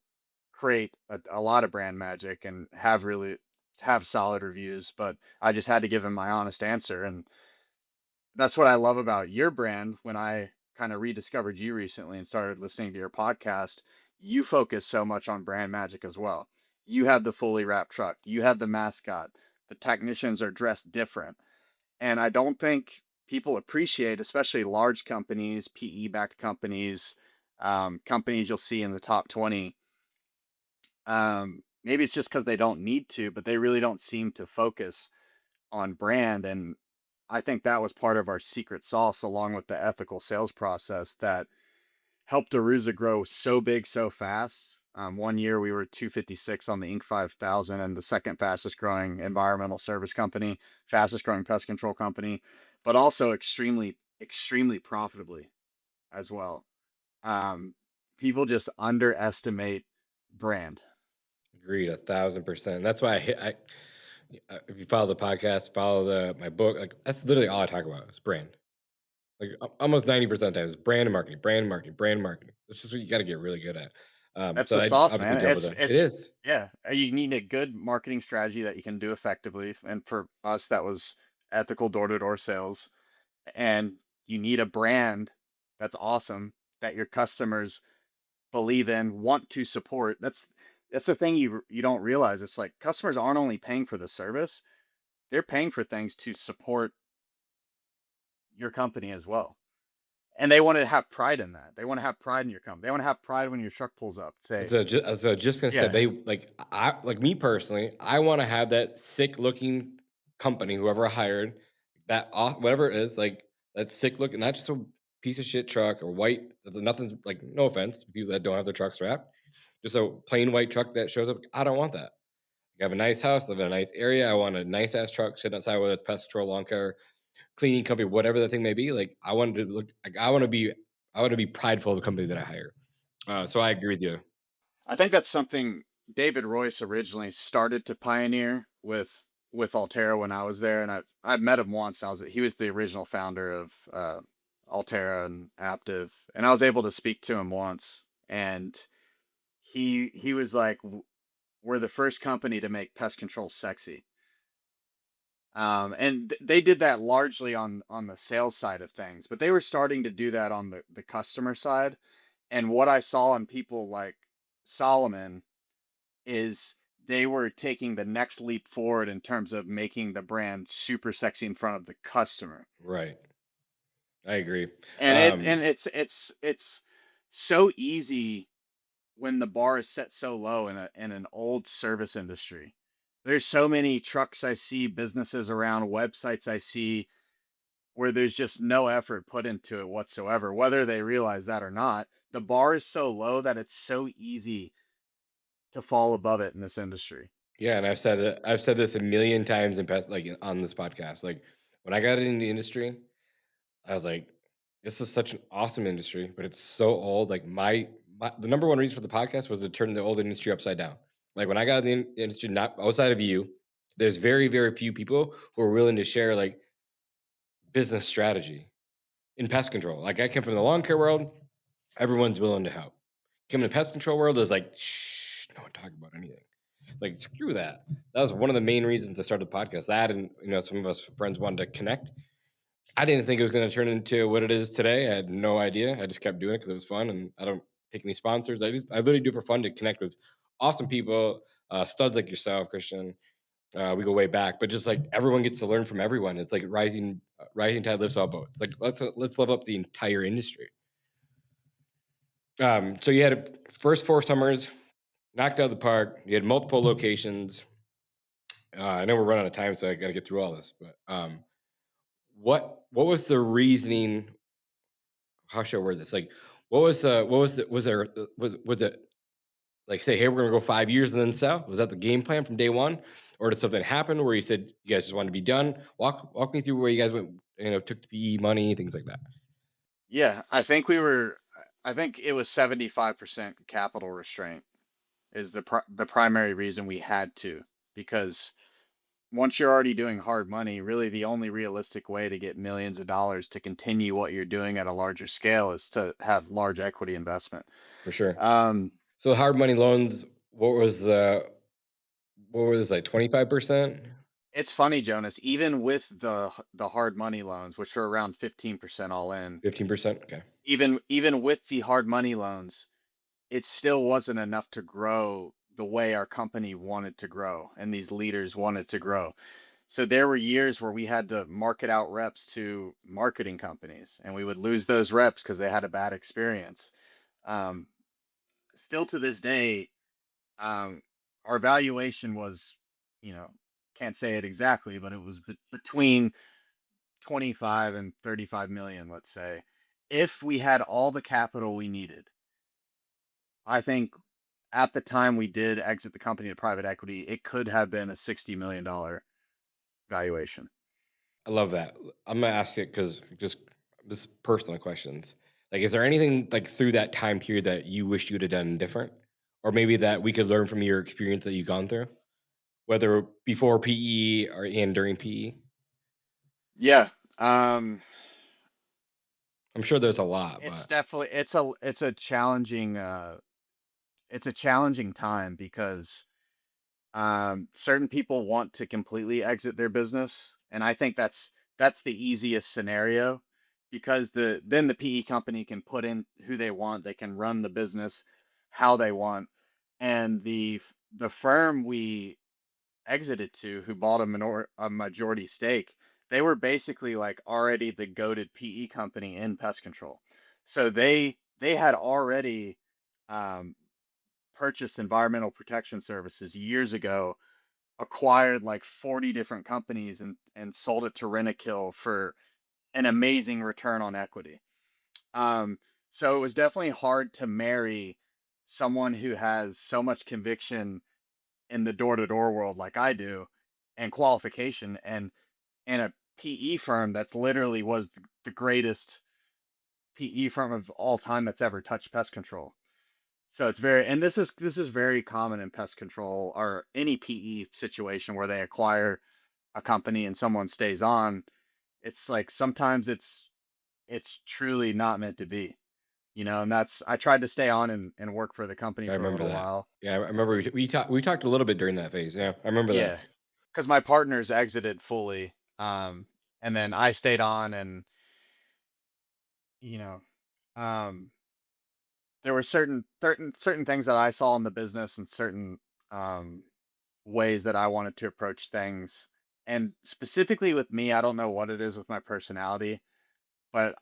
create a lot of brand magic and have solid reviews. But I just had to give him my honest answer. And that's what I love about your brand. When I kind of rediscovered you recently and started listening to your podcast, you focus so much on brand magic as well. You have the fully wrapped truck, you have the mascot, the technicians are dressed different. And I don't think people appreciate, especially large companies, PE backed companies, companies you'll see in the top 20. Maybe it's just because they don't need to, but they really don't seem to focus on brand. And I think that was part of our secret sauce, along with the ethical sales process that helped Aruza grow so big so fast. One year we were 256 on the Inc. 5000 and the second fastest growing environmental service company, fastest growing pest control company, but also extremely, extremely profitably as well. Um, People just underestimate brand. Agreed, 1,000%. That's why if you follow the podcast, follow my book, like that's literally all I talk about is brand. Like almost 90% of the time is brand and marketing, brand and marketing, brand and marketing. That's just what you got to get really good at. That's So the I sauce, obviously man. jump with It's that. It it's is. yeah. You need a good marketing strategy that you can do effectively. And for us, that was ethical door-to-door sales. And you need a brand that's awesome that your customers believe in, want to support. That's the thing you don't realize. It's like customers aren't only paying for the service, they're paying for things to support your company as well. And they want to have pride in that. They want to have pride in your company. They want to have pride when your truck pulls up. Say, So just gonna say yeah, they like me personally. I want to have that sick looking company, whoever I hired, whatever it is, like that sick looking, not just a piece of shit truck or white. Nothing's like no offense to people that don't have their trucks wrapped, just a plain white truck that shows up. I don't want that. I have a nice house, live in a nice area. I want a nice ass truck sitting outside, whether it's pest control, lawn care, cleaning company, whatever the thing may be. Like I wanted to look like I want to be prideful of the company that I hire. So I agree with you. I think that's something David Royce originally started to pioneer with Altera when I was there, and I met him once. He was the original founder of Altera and Aptiv, and I was able to speak to him once, and he was like, "We're the first company to make pest control sexy." And they did that largely on the sales side of things, but they were starting to do that on the customer side. And what I saw in people like Solomon is they were taking the next leap forward in terms of making the brand super sexy in front of the customer. Right. I agree. And it's so easy when the bar is set so low in an old service industry. There's so many trucks I see, businesses around, websites I see where there's just no effort put into it whatsoever, whether they realize that or not. The bar is so low that it's so easy to fall above it in this industry. Yeah, and I've said this a million times in past like on this podcast. Like when I got into the industry, I was like, this is such an awesome industry, but it's so old. Like the number one reason for the podcast was to turn the old industry upside down. Like when I got in the industry, not outside of you, there's very, very few people who are willing to share like business strategy in pest control. Like I came from the lawn care world, everyone's willing to help. Came in the pest control world is like, shh, no one talk about anything. Like screw that. That was one of the main reasons I started the podcast. That and some of us friends wanted to connect. I didn't think it was going to turn into what it is today. I had no idea. I just kept doing it because it was fun, and I don't take any sponsors. I literally do it for fun to connect with awesome people, studs like yourself, Christian. We go way back, but just like everyone gets to learn from everyone. It's like rising tide lifts all boats. Like let's level up the entire industry. So you had first 4 summers knocked out of the park. You had multiple locations. I know we're running out of time, so I got to get through all this. But what was the reasoning? How should I word this? Like, was there was it like say, hey, we're gonna go 5 years and then sell? Was that the game plan from day one, or did something happen where you said you guys just wanted to be done? Walk me through where you guys went. Took the PE money, things like that. Yeah, I think it was 75% capital restraint. is the primary reason we had to, because once you're already doing hard money, really the only realistic way to get millions of dollars to continue what you're doing at a larger scale is to have large equity investment. For sure. Um, So hard money loans, what was like 25%? it's funny, Jonas, even with the hard money loans, which are around 15% all in, 15%? Okay. even with the hard money loans, it still wasn't enough to grow the way our company wanted to grow and these leaders wanted to grow. So there were years where we had to market out reps to marketing companies, and we would lose those reps because they had a bad experience. Um, Still to this day, um, our valuation was, you know, can't say it exactly, but it was between 25 and 35 million, let's say. If we had all the capital we needed, I think at the time we did exit the company to private equity, it could have been a $60 million valuation. I love that. I'm gonna ask it because just personal questions. Like, is there anything like through that time period that you wish you'd have done different, or maybe that we could learn from your experience that you've gone through, whether before PE or and during PE? Yeah. Um, I'm sure there's a lot, it's but definitely it's a challenging time because certain people want to completely exit their business, and I think that's the easiest scenario, because the PE company can put in who they want, they can run the business how they want, and the firm we exited to, who bought a majority stake, they were basically like already the goated PE company in pest control. So they had already um, purchased environmental protection services years ago, acquired like 40 different companies, and sold it to Rentokil for an amazing return on equity. Um, so it was definitely hard to marry someone who has so much conviction in the door-to-door world like I do, and qualification, and a PE firm that's literally was the greatest PE firm of all time that's ever touched pest control. So it's very, and this is very common in pest control or any PE situation where they acquire a company and someone stays on. It's like sometimes it's truly not meant to be, and that's I tried to stay on and work for the company I for a remember little that. while. Yeah, I remember we talked a little bit during that phase. Yeah, I remember that. Yeah, because my partners exited fully, and then I stayed on, and you know, um, there were certain things that I saw in the business, and certain um, ways that I wanted to approach things. And specifically with me, I don't know what it is with my personality, but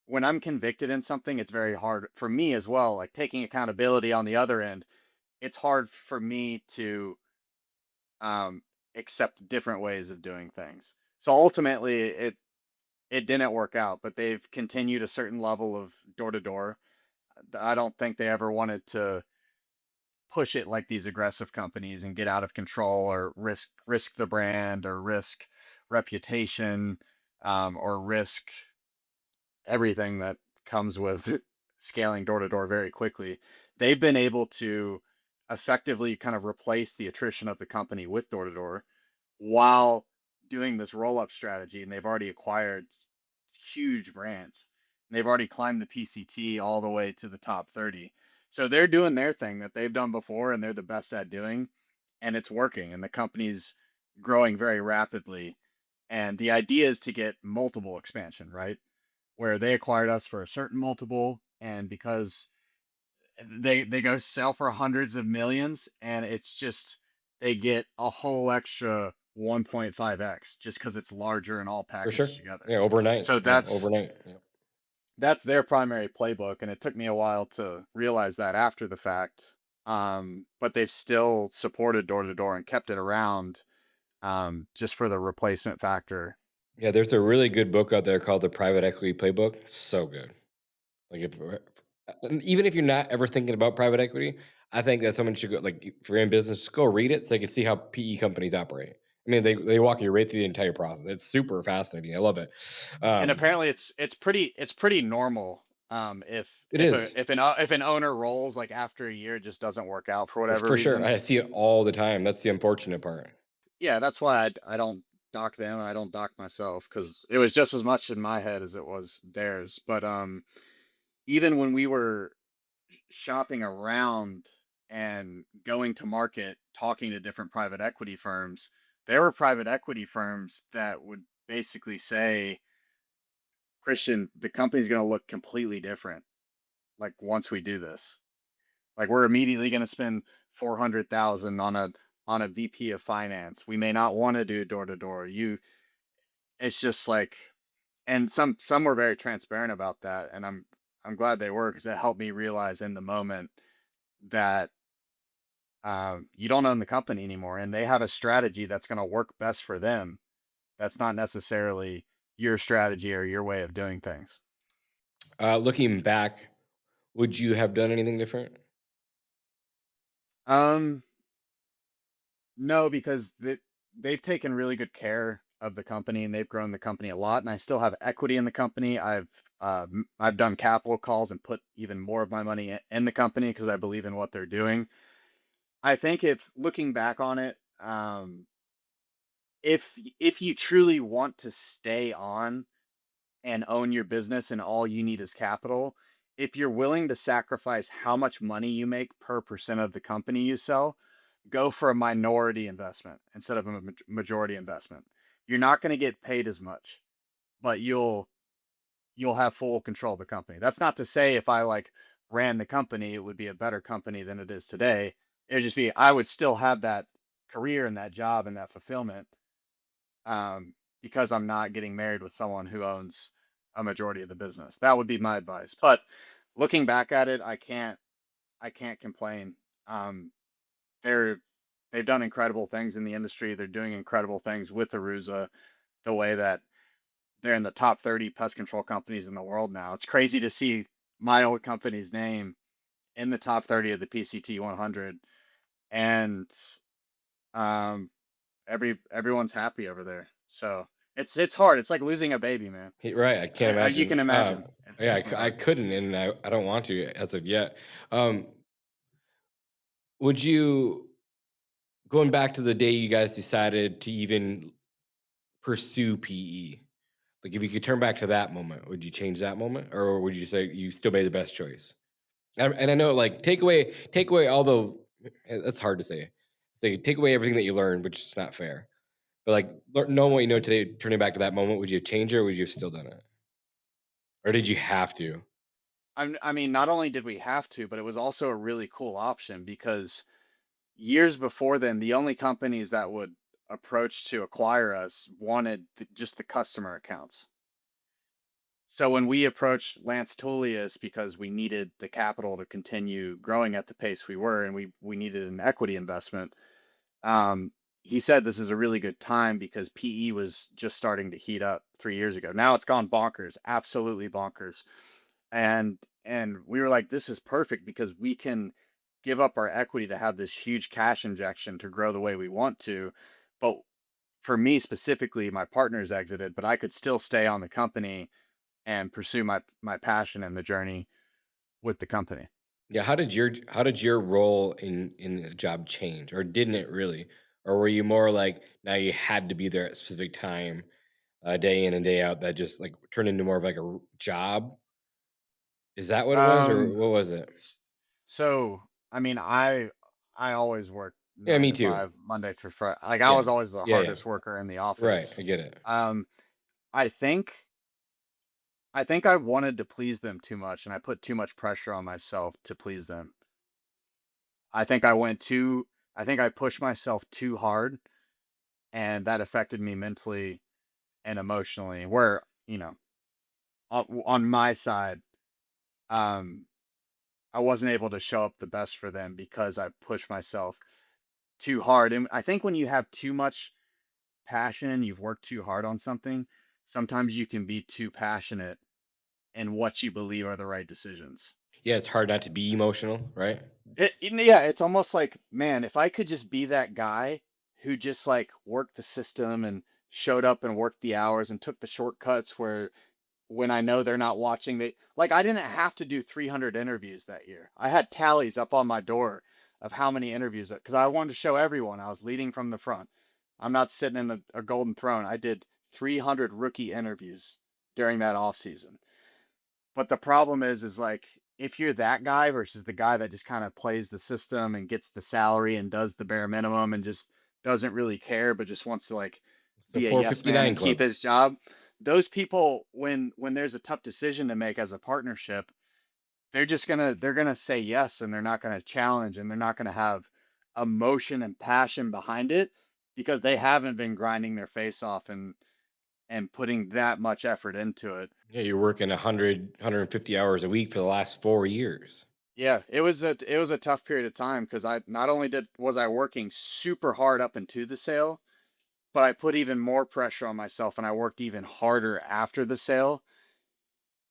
when I'm convicted in something, it's very hard for me as well. Like taking accountability on the other end, it's hard for me to um, accept different ways of doing things. So ultimately, it didn't work out, but they've continued a certain level of door to door. I don't think they ever wanted to push it like these aggressive companies and get out of control, or risk the brand, or risk reputation, or risk everything that comes with scaling door to door very quickly. They've been able to effectively kind of replace the attrition of the company with door to door while doing this roll up strategy. And they've already acquired huge brands. They've already climbed the PCT all the way to the top 30. So they're doing their thing that they've done before, and they're the best at doing, and it's working. And the company's growing very rapidly. And the idea is to get multiple expansion, right? Where they acquired us for a certain multiple, and because they go sell for hundreds of millions, and it's just they get a whole extra 1.5x just because it's larger and all For sure. packaged together. Yeah, overnight. So Yeah, that's overnight. Yeah. that's their primary playbook, and it took me a while to realize that after the fact. But they've still supported door to door and kept it around, just for the replacement factor. Yeah, there's a really good book out there called The Private Equity Playbook. So good. Like even if you're not ever thinking about private equity, I think that someone should go like if you're in business, just go read it so you can see how PE companies operate. I mean, they walk you right through the entire process. It's super fascinating. I love it. And Um, apparently it's pretty normal. If It is if an owner rolls like after a year, it just doesn't work out for whatever for sure. reason. I see it all the time. That's the unfortunate part. Yeah, that's why I don't dock them and I don't dock myself because it was just as much in my head as it was theirs. But even when we were shopping around and going to market, talking to different private equity firms, there were private equity firms that would basically say, Christian, the company's going to look completely different. Like once we do this, like we're immediately going to spend 400,000 on a VP of finance. We may not want to do door to door. It's just like, and some were very transparent about that, and I'm glad they were because it helped me realize in the moment that you don't own the company anymore, and they have a strategy that's going to work best for them. That's not necessarily your strategy or your way of doing things. Looking back, would you have done anything different? Um, no, because they've taken really good care of the company and they've grown the company a lot. And I still have equity in the company. I've done capital calls and put even more of my money in the company because I believe in what they're doing. I think if looking back on it, if you truly want to stay on and own your business and all you need is capital, if you're willing to sacrifice how much money you make per percent of the company you sell, go for a minority investment instead of a majority investment. You're not going to get paid as much, but you'll have full control of the company. That's not to say if I like ran the company, it would be a better company than it is today. It would just be I would still have that career and that job and that fulfillment because I'm not getting married with someone who owns a majority of the business. That would be my advice. But looking back at it, I can't complain. Um, they're they've done incredible things in the industry. They're doing incredible things with Aruza, the way that they're in the top 30 pest control companies in the world now. It's crazy to see my old company's name in the top 30 of the PCT 100, and um, everyone's happy over there. So it's hard. It's like losing a baby, man. Right, I can't You imagine. can imagine. It's Yeah, definitely I hard. couldn't, and I don't want to as of yet. Um, would you going back to the day you guys decided to even pursue PE? Like, if you could turn back to that moment, would you change that moment, or would you say you still made the best choice? And I know, like, take away all the. That's hard to say. Say take away everything that you learned, which is not fair. But like, knowing what you know today, turning back to that moment, would you have changed it, or would you have still done it, or did you have to? I mean, not only did we have to, but it was also a really cool option because years before then, the only companies that would approach to acquire us wanted just the customer accounts. So when we approached Lance Tullius because we needed the capital to continue growing at the pace we were, and we needed an equity investment, um, he said this is a really good time because PE was just starting to heat up 3 years ago. Now it's gone bonkers, absolutely bonkers. And we were like, this is perfect because we can give up our equity to have this huge cash injection to grow the way we want to. But for me specifically, my partner's exited, but I could still stay on the company and pursue my passion and the journey with the company. Yeah, how did your role in the job change, or didn't it really? Or were you more like now you had to be there at a specific time, day in and day out, that just like turned into more of like a job? Is that what it was, or Um, what was it? s- so I mean, I always worked Yeah, nine me to too. five, Monday through Friday. Like I Yeah, was always the yeah. hardest worker in the Right, office. I get it. Um, I think I think I wanted to please them too much, and I put too much pressure on myself to please them. I think I went too. I think I pushed myself too hard, and that affected me mentally and emotionally. Where on my side, um, I wasn't able to show up the best for them because I pushed myself too hard. And I think when you have too much passion and you've worked too hard on something, sometimes you can be too passionate in what you believe are the right decisions. Yeah, it's hard not to be emotional, right? Yeah, it's almost like, man, if I could just be that guy who just like worked the system and showed up and worked the hours and took the shortcuts when I know they're not watching. They like I didn't have to do 300 interviews that year. I had tallies up on my door of how many interviews because I wanted to show everyone I was leading from the front. I'm not sitting in a golden throne. I did 300 rookie interviews during that off season. But the problem is like if you're that guy versus the guy that just kind of plays the system and gets the salary and does the bare minimum and just doesn't really care, but just wants to like It's the be a yes man 459 and keep club. his job. Those people, when there's a tough decision to make as a partnership, they're gonna say yes and they're not gonna challenge and they're not gonna have emotion and passion behind it because they haven't been grinding their face off and putting that much effort into it. Yeah, you're working 150 hours a week for the last 4 years. Yeah, it was a tough period of time because I not only did was I working super hard up into the sale, but I put even more pressure on myself and I worked even harder after the sale.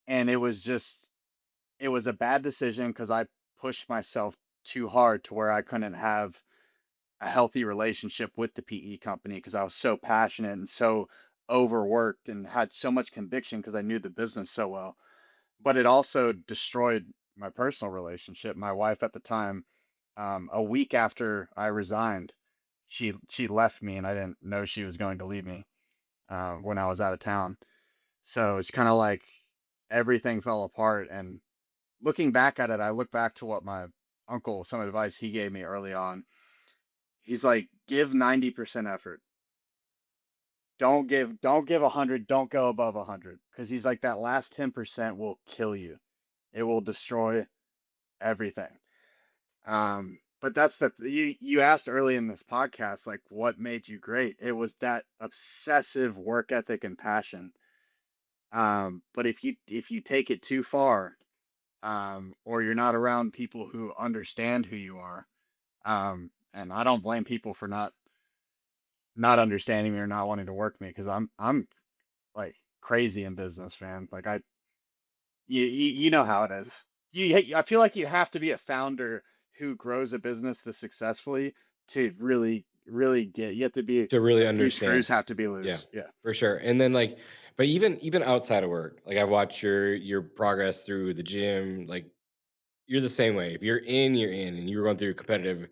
And it was a bad decision because I pushed myself too hard to where I couldn't have a healthy relationship with the PE company because I was so passionate and so overworked and had so much conviction because I knew the business so well. But it also destroyed my personal relationship. My wife at the time, a week after I resigned, she left me, and I didn't know she was going to leave me when I was out of town. So it's kind of like everything fell apart. And looking back at it, I look back to what my uncle, some advice he gave me early on. He's like, give 90% effort. Don't give 100. Don't go above 100 because he's like that last 10% will kill you. It will destroy everything. But that's you asked early in this podcast, like what made you great? It was that obsessive work ethic and passion. But if you take it too far, or you're not around people who understand who you are, and I don't blame people for not understanding me or not wanting to work me because I'm like crazy in business, man. Like you know how it is. I feel like you have to be a founder who grows a business this successfully to really get. You have to be To really a few understand. screws have to be Yeah, loose. Yeah, for sure. And then like, but even outside of work, like I watch your progress through the gym. Like you're the same way. If you're in, you're in, and you're going through competitive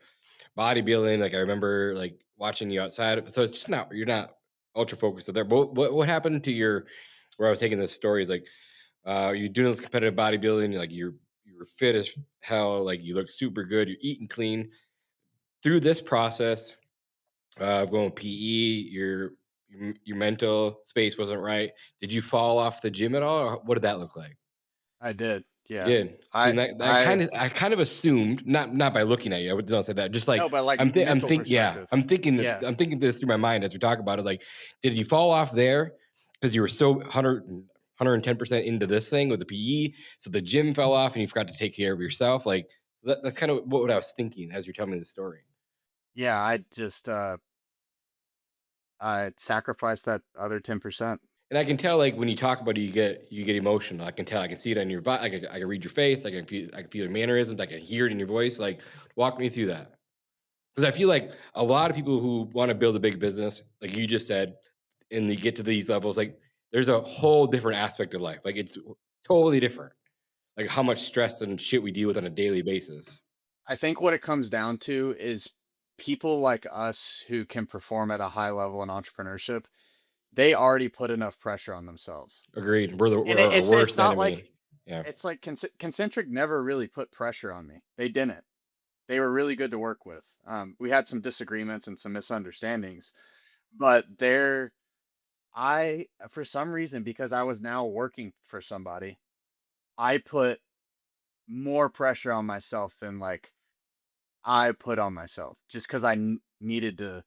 bodybuilding. Like I remember like watching you outside. So it's just not you're not ultra focused there. But what happened to your where I was taking this story is like you're doing this competitive bodybuilding. Like you're fit as hell. Like you look super good. You're eating clean through this process of going PE, your mental space wasn't right. Did you fall off the gym at all, or what did that look like? I did. You Yeah, did. See, I that I I kind of assumed, not by looking at you. I would don't say that. Just like no, but like mental perspective. Yeah, I'm thinking this through my mind as we talk about it. Like, did you fall off there because you were so 110% into this thing with the PE, so the gym fell off and you forgot to take care of yourself? Like, that's kind of what I was thinking as you're telling me the story. yeah. I sacrificed that other 10%. And I can tell, like, when you talk about it, you get emotional. I can tell. I can see it on your body. I can read your face. I can feel your mannerisms. I can hear it in your voice. Like, walk me through that because I feel like a lot of people who want to build a big business, like you just said, and they get to these levels, like there's a whole different aspect of life. Like it's totally different. Like how much stress and shit we deal with on a daily basis. I think what it comes down to is people like us who can perform at a high level in entrepreneurship, they already put enough pressure on themselves. Agreed. And We're our it's worst not like enemy. Yeah. Concentric never really put pressure on me. They didn't. They were really good to work with. We had some disagreements and some misunderstandings, but I for some reason because I was now working for somebody, I put more pressure on myself than like I put on myself just because needed to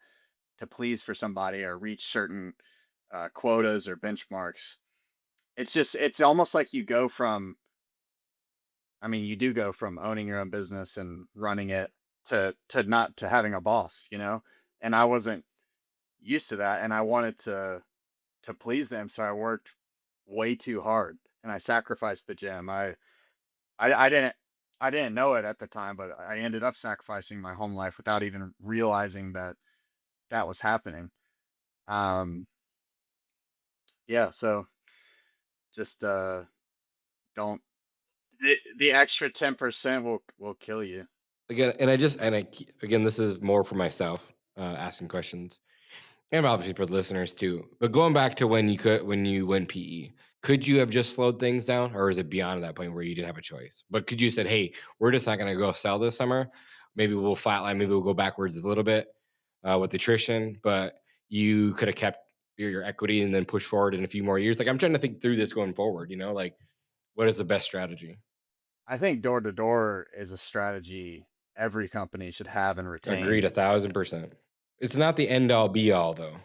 please for somebody or reach certain quotas or benchmarks. It's almost like you go from I mean, you do go from owning your own business and running it to not to having a boss, you know? And I wasn't used to that and I wanted to please them, so I worked way too hard and I sacrificed the gym. I didn't I didn't know it at the time, but I ended up sacrificing my home life without even realizing that that was happening. Um yeah, so Just don't the extra 10% will kill you. Again, again, this is more for myself, asking questions, and obviously for the listeners too. But going back to when you went PE, could you have just slowed things down, or is it beyond that point where you didn't have a choice? But could you said, "Hey, we're just not going to go sell this summer. Maybe we'll flatline. Maybe we'll go backwards a little bit with attrition." But you could have kept your equity and then push forward in a few more years. Like I'm trying to think through this going forward. Like what is the best strategy? I think door to door is a strategy every company should have and Agreed, retain. 1,000%. It's not the end all be all though.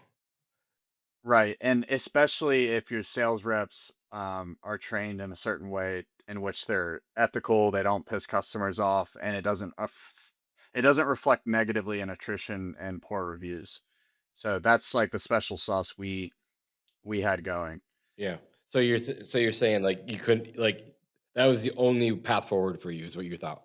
Right. And especially if your sales reps are trained in a certain way in which they're ethical, they don't piss customers off, and it doesn't reflect negatively in attrition and poor reviews. So that's like the special sauce we had going. Yeah. So you're saying like you couldn't like that was the only path forward for you is what you thought.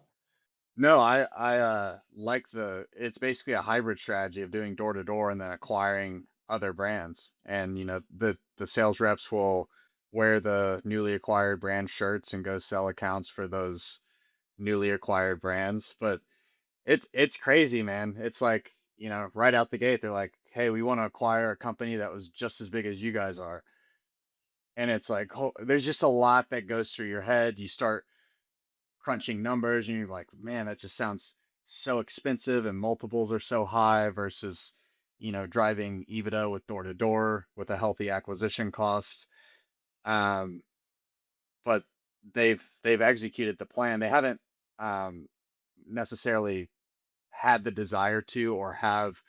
No, I like it's basically a hybrid strategy of doing door to door and then acquiring other brands. And the sales reps will wear the newly acquired brand shirts and go sell accounts for those newly acquired brands. But it's crazy, man. It's like, right out the gate they're like, "Hey, we want to acquire a company that was just as big as you guys are." And it's like, there's just a lot that goes through your head. You start crunching numbers and you're like, man, that just sounds so expensive and multiples are so high versus, driving EBITDA with door to door with a healthy acquisition cost. Um, but they've executed the plan. They haven't um, necessarily had the desire to or have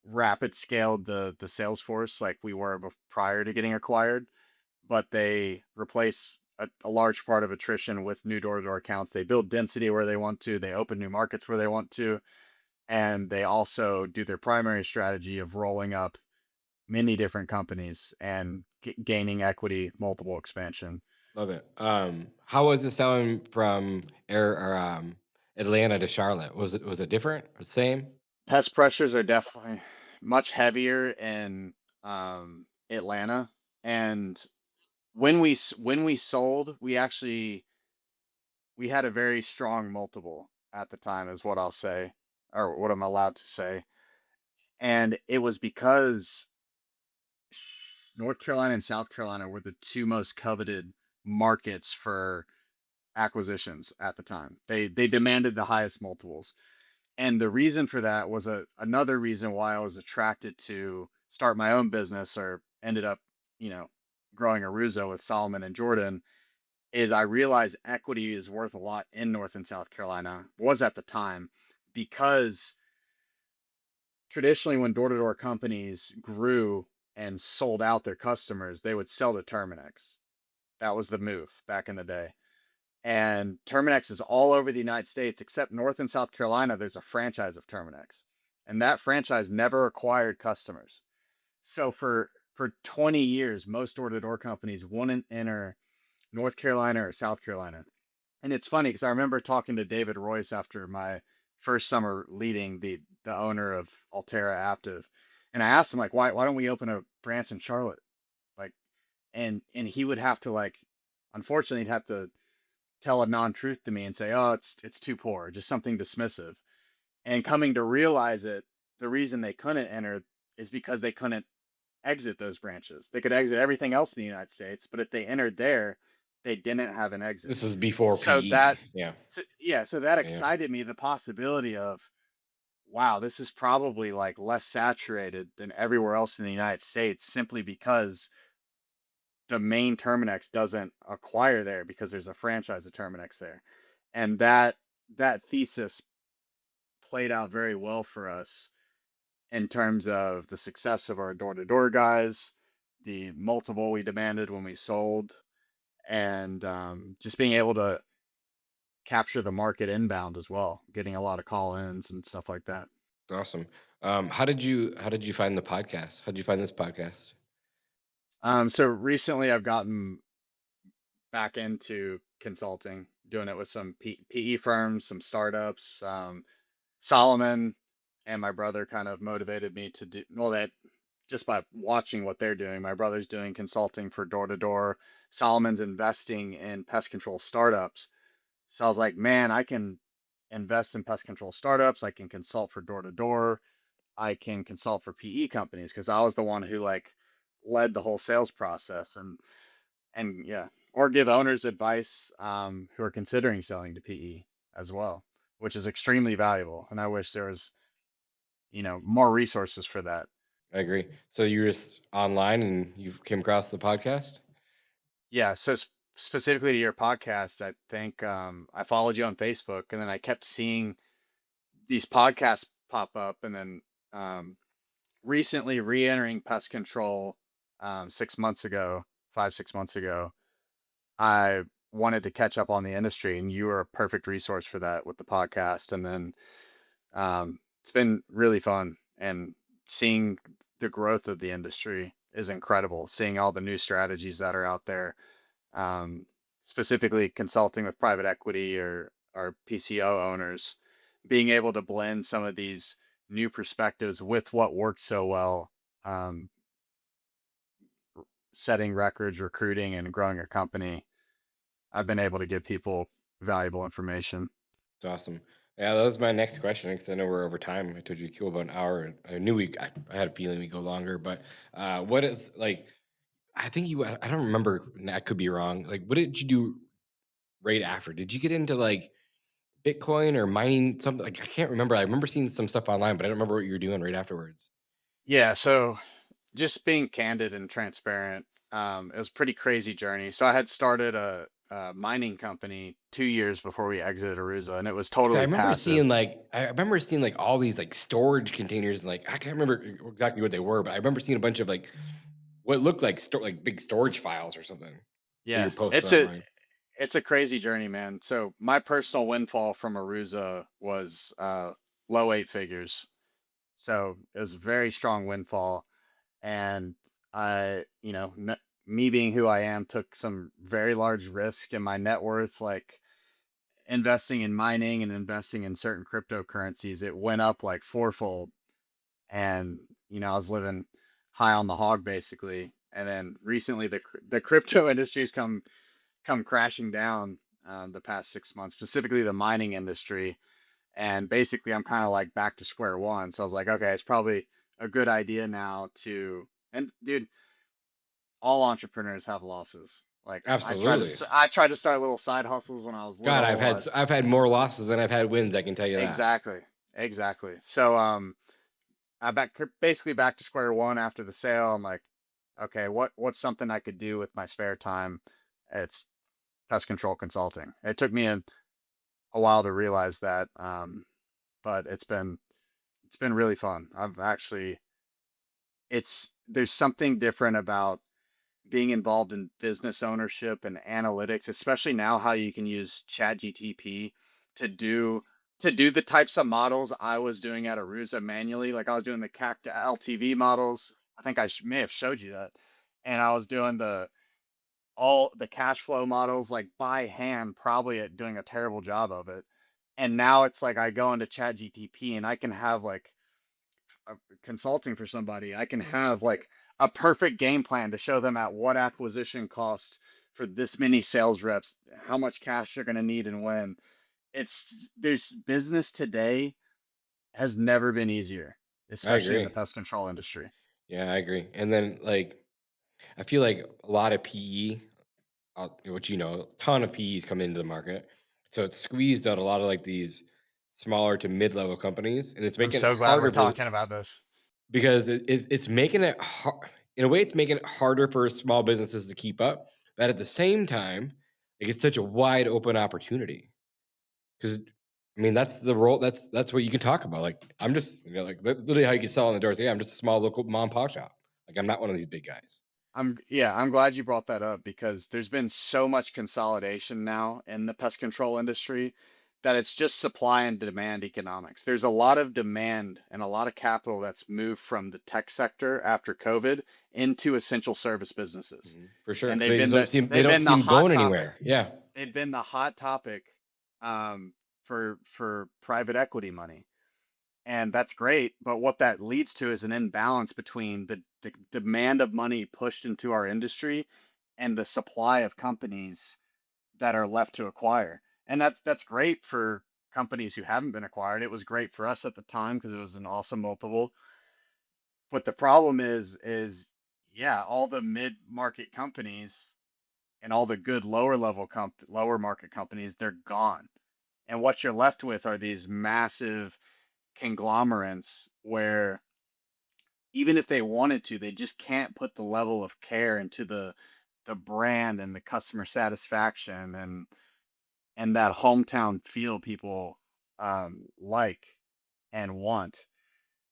rapid scaled the sales force like we were prior to getting acquired, but they replace a large part of attrition with new door-to-door accounts. They build density where they want to, they open new markets where they want to, and they also do their primary strategy of rolling up many different companies and gaining equity multiple expansion. Love it. How was it selling from Atlanta to Charlotte? Was it different? Or same? Pest pressures are definitely much heavier in Atlanta, and when we sold, we had a very strong multiple at the time, is what I'll say, or what I'm allowed to say. And it was because North Carolina and South Carolina were the two most coveted markets for acquisitions at the time. They demanded the highest multiples. And the reason for that was another reason why I was attracted to start my own business or ended up, you know, growing Aruza with Solomon and Jordan, is I realized equity is worth a lot in North and South Carolina, was at the time, because traditionally when door-to-door companies grew and sold out their customers, they would sell to Terminex. That was the move back in the day. And Terminex is all over the United States, except North and South Carolina, there's a franchise of Terminex. And that franchise never acquired customers. So for 20 years, most door-to-door companies wouldn't enter North Carolina or South Carolina. And it's funny because I remember talking to David Royce after my first summer leading the owner of Altera Aptive. And I asked him like, why don't we open a branch in Charlotte? Like, and he would have to like, unfortunately he'd have to tell a non-truth to me and say, oh, it's too poor, just something dismissive. And coming to realize it, the reason they couldn't enter is because they couldn't exit those branches. They could exit everything else in the United States, but if they entered there, they didn't have an exit. This is before So PE. that, Yeah. so that Yeah. excited me, the possibility of, wow, this is probably like less saturated than everywhere else in the United States simply because the main Terminex doesn't acquire there because there's a franchise of Terminex there. And that thesis played out very well for us in terms of the success of our door-to-door guys, the multiple we demanded when we sold, and just being able to capture the market inbound as well, getting a lot of call-ins and stuff like that. Awesome. How did you find the podcast? How did you find this podcast? So recently I've gotten back into consulting, doing it with some PE firms, some startups. Solomon and my brother kind of motivated me to do well. just by watching what they're doing. My brother's doing consulting for door to door. Solomon's investing in pest control startups. So I was like, man, I can invest in pest control startups. I can consult for door to door. I can consult for PE companies because I was the one who like led the whole sales process and yeah, or give owners advice who are considering selling to PE as well, which is extremely valuable. And I wish there was, more resources for that. I agree. So you're just online and you came across the podcast? Yeah. So specifically to your podcast, I think I followed you on Facebook and then I kept seeing these podcasts pop up and then um, recently re-entering pest control 6 months ago, 5, 6 months ago. I wanted to catch up on the industry, and you were a perfect resource for that with the podcast. And then it's been really fun, and seeing the growth of the industry is incredible. Seeing all the new strategies that are out there, um, specifically consulting with private equity or PCO owners, being able to blend some of these new perspectives with what worked so well, um, setting records, recruiting, and growing a company. I've been able to give people valuable information. It's awesome. Yeah, that was my next question because I know we're over time. I told you to kill about an hour. And I knew I had a feeling we go longer, but what is like? I think I don't remember. And I could be wrong. Like, what did you do right after? Did you get into like Bitcoin or mining something? Like, I can't remember. I remember seeing some stuff online, but I don't remember what you were doing right afterwards. Yeah, so just being candid and transparent, it was a pretty crazy journey. So I had started a mining company 2 years before we exited Aruza, and it was Because totally passive. I remember seeing like all these like storage containers and like I can't remember exactly what they were, but I remember seeing a bunch of like what looked like like big storage files or something that Yeah, you're posting online. it's a crazy journey, man. So my personal windfall from Aruza was low eight figures. So it was a very strong windfall, and I, me being who I am, took some very large risk in my net worth, like investing in mining and investing in certain cryptocurrencies. It went up like fourfold, and I was living high on the hog basically. And then recently, the crypto industry's come crashing down the past 6 months, specifically the mining industry. And basically, I'm kind of like back to square one. So I was like, okay, it's probably a good idea now to. And dude, all entrepreneurs have losses. Like Absolutely. I tried to start little side hustles when I was God, little. I've had more losses than I've had wins, I can tell you that. Exactly. Exactly. So I basically back to square one after the sale. I'm like, okay, what's something I could do with my spare time? It's pest control consulting. It took me a while to realize that, but it's been really fun. I've actually it's there's something different about being involved in business ownership and analytics, especially now how you can use ChatGTP to do to do the types of models I was doing at Aruza manually. Like I was doing the CAC to LTV models. I think I may have showed you that, and I was doing all the cash flow models like by hand, probably at doing a terrible job of it. And now it's like I go into ChatGTP and I can have like consulting for somebody, I can have like a perfect game plan to show them at what acquisition cost for this many sales reps, how much cash they're going to need and when. There's business today has never been easier, I especially in the agree. pest control industry. Yeah, I agree. And then like I feel like a lot of PE, which a ton of PEs come into the market. So it's squeezed out a lot of like these smaller to mid-level companies, and it's I'm making it so glad we're harder for talking about this. because it's making it hard. In a way, it's making it harder for small businesses to keep up. But at the same time, like it's such a wide open opportunity. Because I mean, that's the role. That's what you can talk about. Like I'm just like literally how you can sell on the doors. Yeah, I'm just a small local mom and pop shop. Like I'm not one of these big guys. I'm glad you brought that up because there's been so much consolidation now in the pest control industry that it's just supply and demand economics. There's a lot of demand and a lot of capital that's moved from the tech sector after COVID into essential service businesses. For sure, And because they they've don't been the seem hot going topic. anywhere. Yeah, They've been the hot topic for private equity money. and that's great. But what that leads to is an imbalance between the demand of money pushed into our industry and the supply of companies that are left to acquire. And that's great for companies who haven't been acquired. It was great for us at the time because it was an awesome multiple. But the problem is yeah, all the mid-market companies and all the good lower market companies, they're gone. And what you're left with are these massive conglomerates where even if they wanted to, they just can't put the level of care into the brand and the customer satisfaction and that hometown feel people like and want.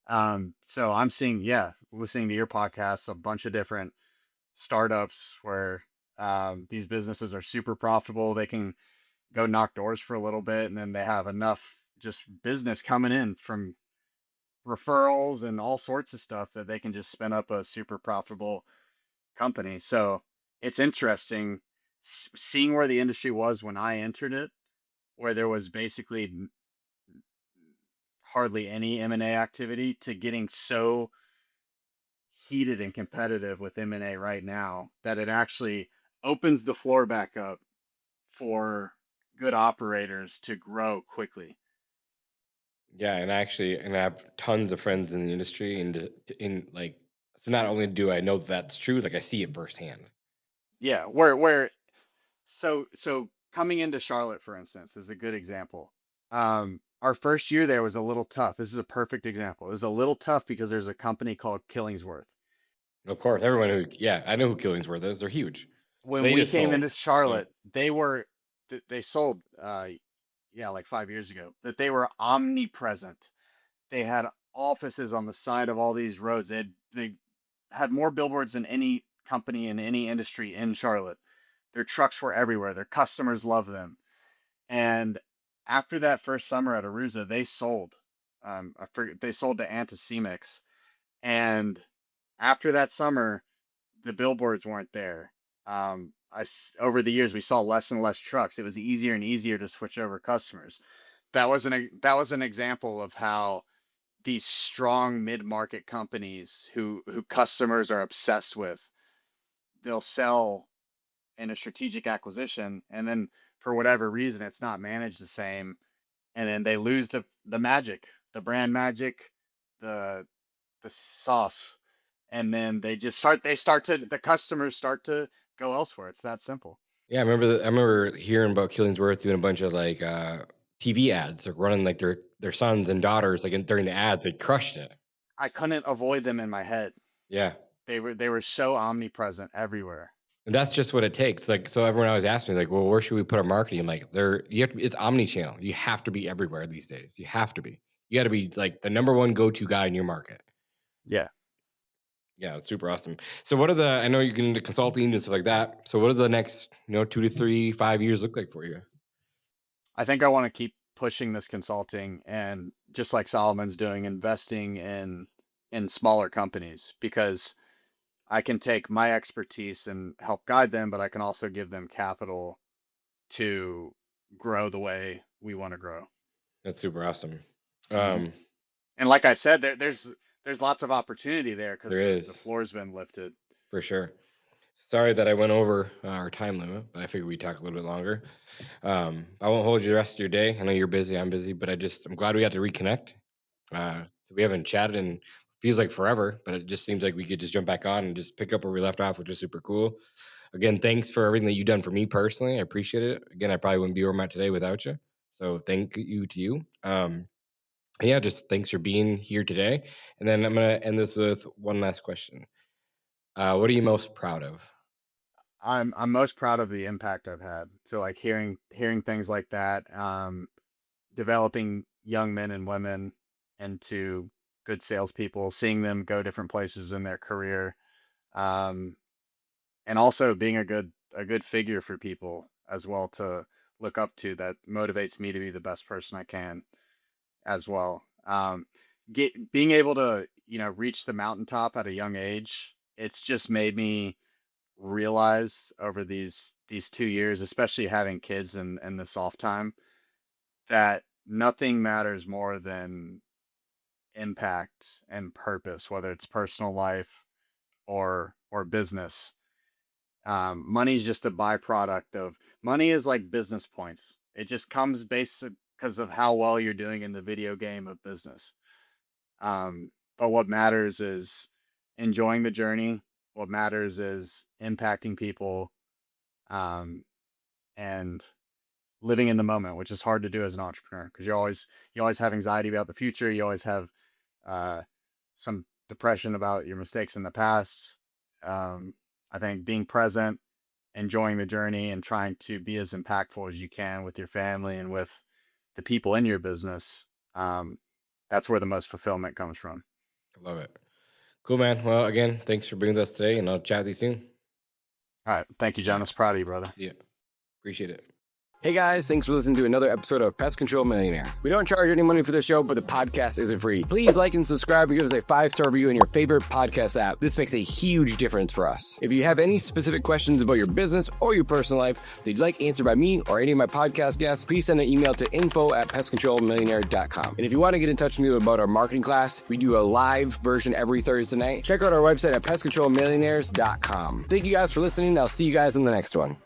So I'm seeing, yeah, listening to your podcast, a bunch of different startups where these businesses are super profitable. They can go knock doors for a little bit, and then they have enough just business coming in from referrals and all sorts of stuff that they can just spin up a super profitable company. So it's interesting seeing where the industry was when I entered it, where there was basically hardly any M&A activity, to getting so heated and competitive with M&A right now that it actually opens the floor back up for good operators to grow quickly. Yeah, and I have tons of friends in the industry, and in like, so not only do I know that that's true, like I see it firsthand. Yeah, where so coming into Charlotte, for instance, is a good example. Our first year there was a little tough. This is a perfect example. It was a little tough because there's a company called Killingsworth. Of course, everyone who, yeah, I know who Killingsworth is. They're huge. When They we just came sold. into Yeah. Charlotte, they sold yeah, like 5 years ago. That they were omnipresent. They had offices on the side of all these roads. They had more billboards than any company in any industry in Charlotte. Their trucks were everywhere. Their customers loved them. And after that first summer at Aruza, they sold. I forget, they sold to Anticimex. And after that summer, the billboards weren't there. Over the years we saw less and less trucks. It was easier and easier to switch over customers. That was an example of how these strong mid-market companies who customers are obsessed with, they'll sell in a strategic acquisition, and then for whatever reason it's not managed the same, and then they lose the magic, the brand magic, the the sauce, and then they start to the customers start to go elsewhere. It's that simple. Yeah, I remember hearing about Killingsworth doing a bunch of like TV ads, like running like their sons and daughters like during the ads, they crushed it. I couldn't avoid them in my head. Yeah. They were so omnipresent everywhere. And that's just what it takes. Like, so everyone always asks me, like, well, where should we put our marketing? I'm like, you have to it's omni-channel. You have to be everywhere these days. You have to be. You got to be like the number one go-to guy in your market. Yeah. Yeah, it's super awesome. So what are the I know you get into consulting and stuff like that. So what are the next, 2 to 3, 5 years look like for you? I think I want to keep pushing this consulting and just like Solomon's doing, investing in smaller companies because I can take my expertise and help guide them, but I can also give them capital to grow the way we want to grow. That's super awesome. Hmm. Um, And like I said, there's lots of opportunity there because there the is floor's been lifted. for sure. Sorry that I went over our time limit, but I figured we'd talk a little bit longer. I won't hold you the rest of your day. I know you're busy. I'm busy, but I'm glad we got to reconnect. So we haven't chatted in feels like forever, but it just seems like we could just jump back on and just pick up where we left off, which is super cool. Again, thanks for everything that you've done for me personally. I appreciate it. Again, I probably wouldn't be where I'm at today without you. So thank you to you. And yeah, just thanks for being here today. And then I'm gonna end this with one last question. What are you most proud of? I'm most proud of the impact I've had. So like hearing things like that, developing young men and women into good salespeople, seeing them go different places in their career, um, and also being a good figure for people as well to look up to, that motivates me to be the best person I can as well. Being able to reach the mountaintop at a young age, it's just made me realize over these 2 years, especially having kids and the soft time, that nothing matters more than impact and purpose, whether it's personal life or business. Money is just a byproduct of money is like business points. It just comes based because of how well you're doing in the video game of business. But what matters is enjoying the journey. What matters is impacting people, and living in the moment, which is hard to do as an entrepreneur because you always have anxiety about the future. You always have some depression about your mistakes in the past. I think being present, enjoying the journey, and trying to be as impactful as you can with your family and with the people in your business, that's where the most fulfillment comes from. I love it. Cool, man. Well, again, thanks for being with us today, and I'll chat with you soon. All right. Thank you, Jonas. Proud of you, brother. Yeah. Appreciate it. Hey guys, thanks for listening to another episode of Pest Control Millionaire. We don't charge any money for this show, but the podcast isn't free. Please like and subscribe and give us a 5-star review in your favorite podcast app. This makes a huge difference for us. If you have any specific questions about your business or your personal life that you'd like answered by me or any of my podcast guests, please send an email to info@pestcontrolmillionaire.com. And if you want to get in touch with me about our marketing class, we do a live version every Thursday night. Check out our website at pestcontrolmillionaires.com. Thank you guys for listening. I'll see you guys in the next one.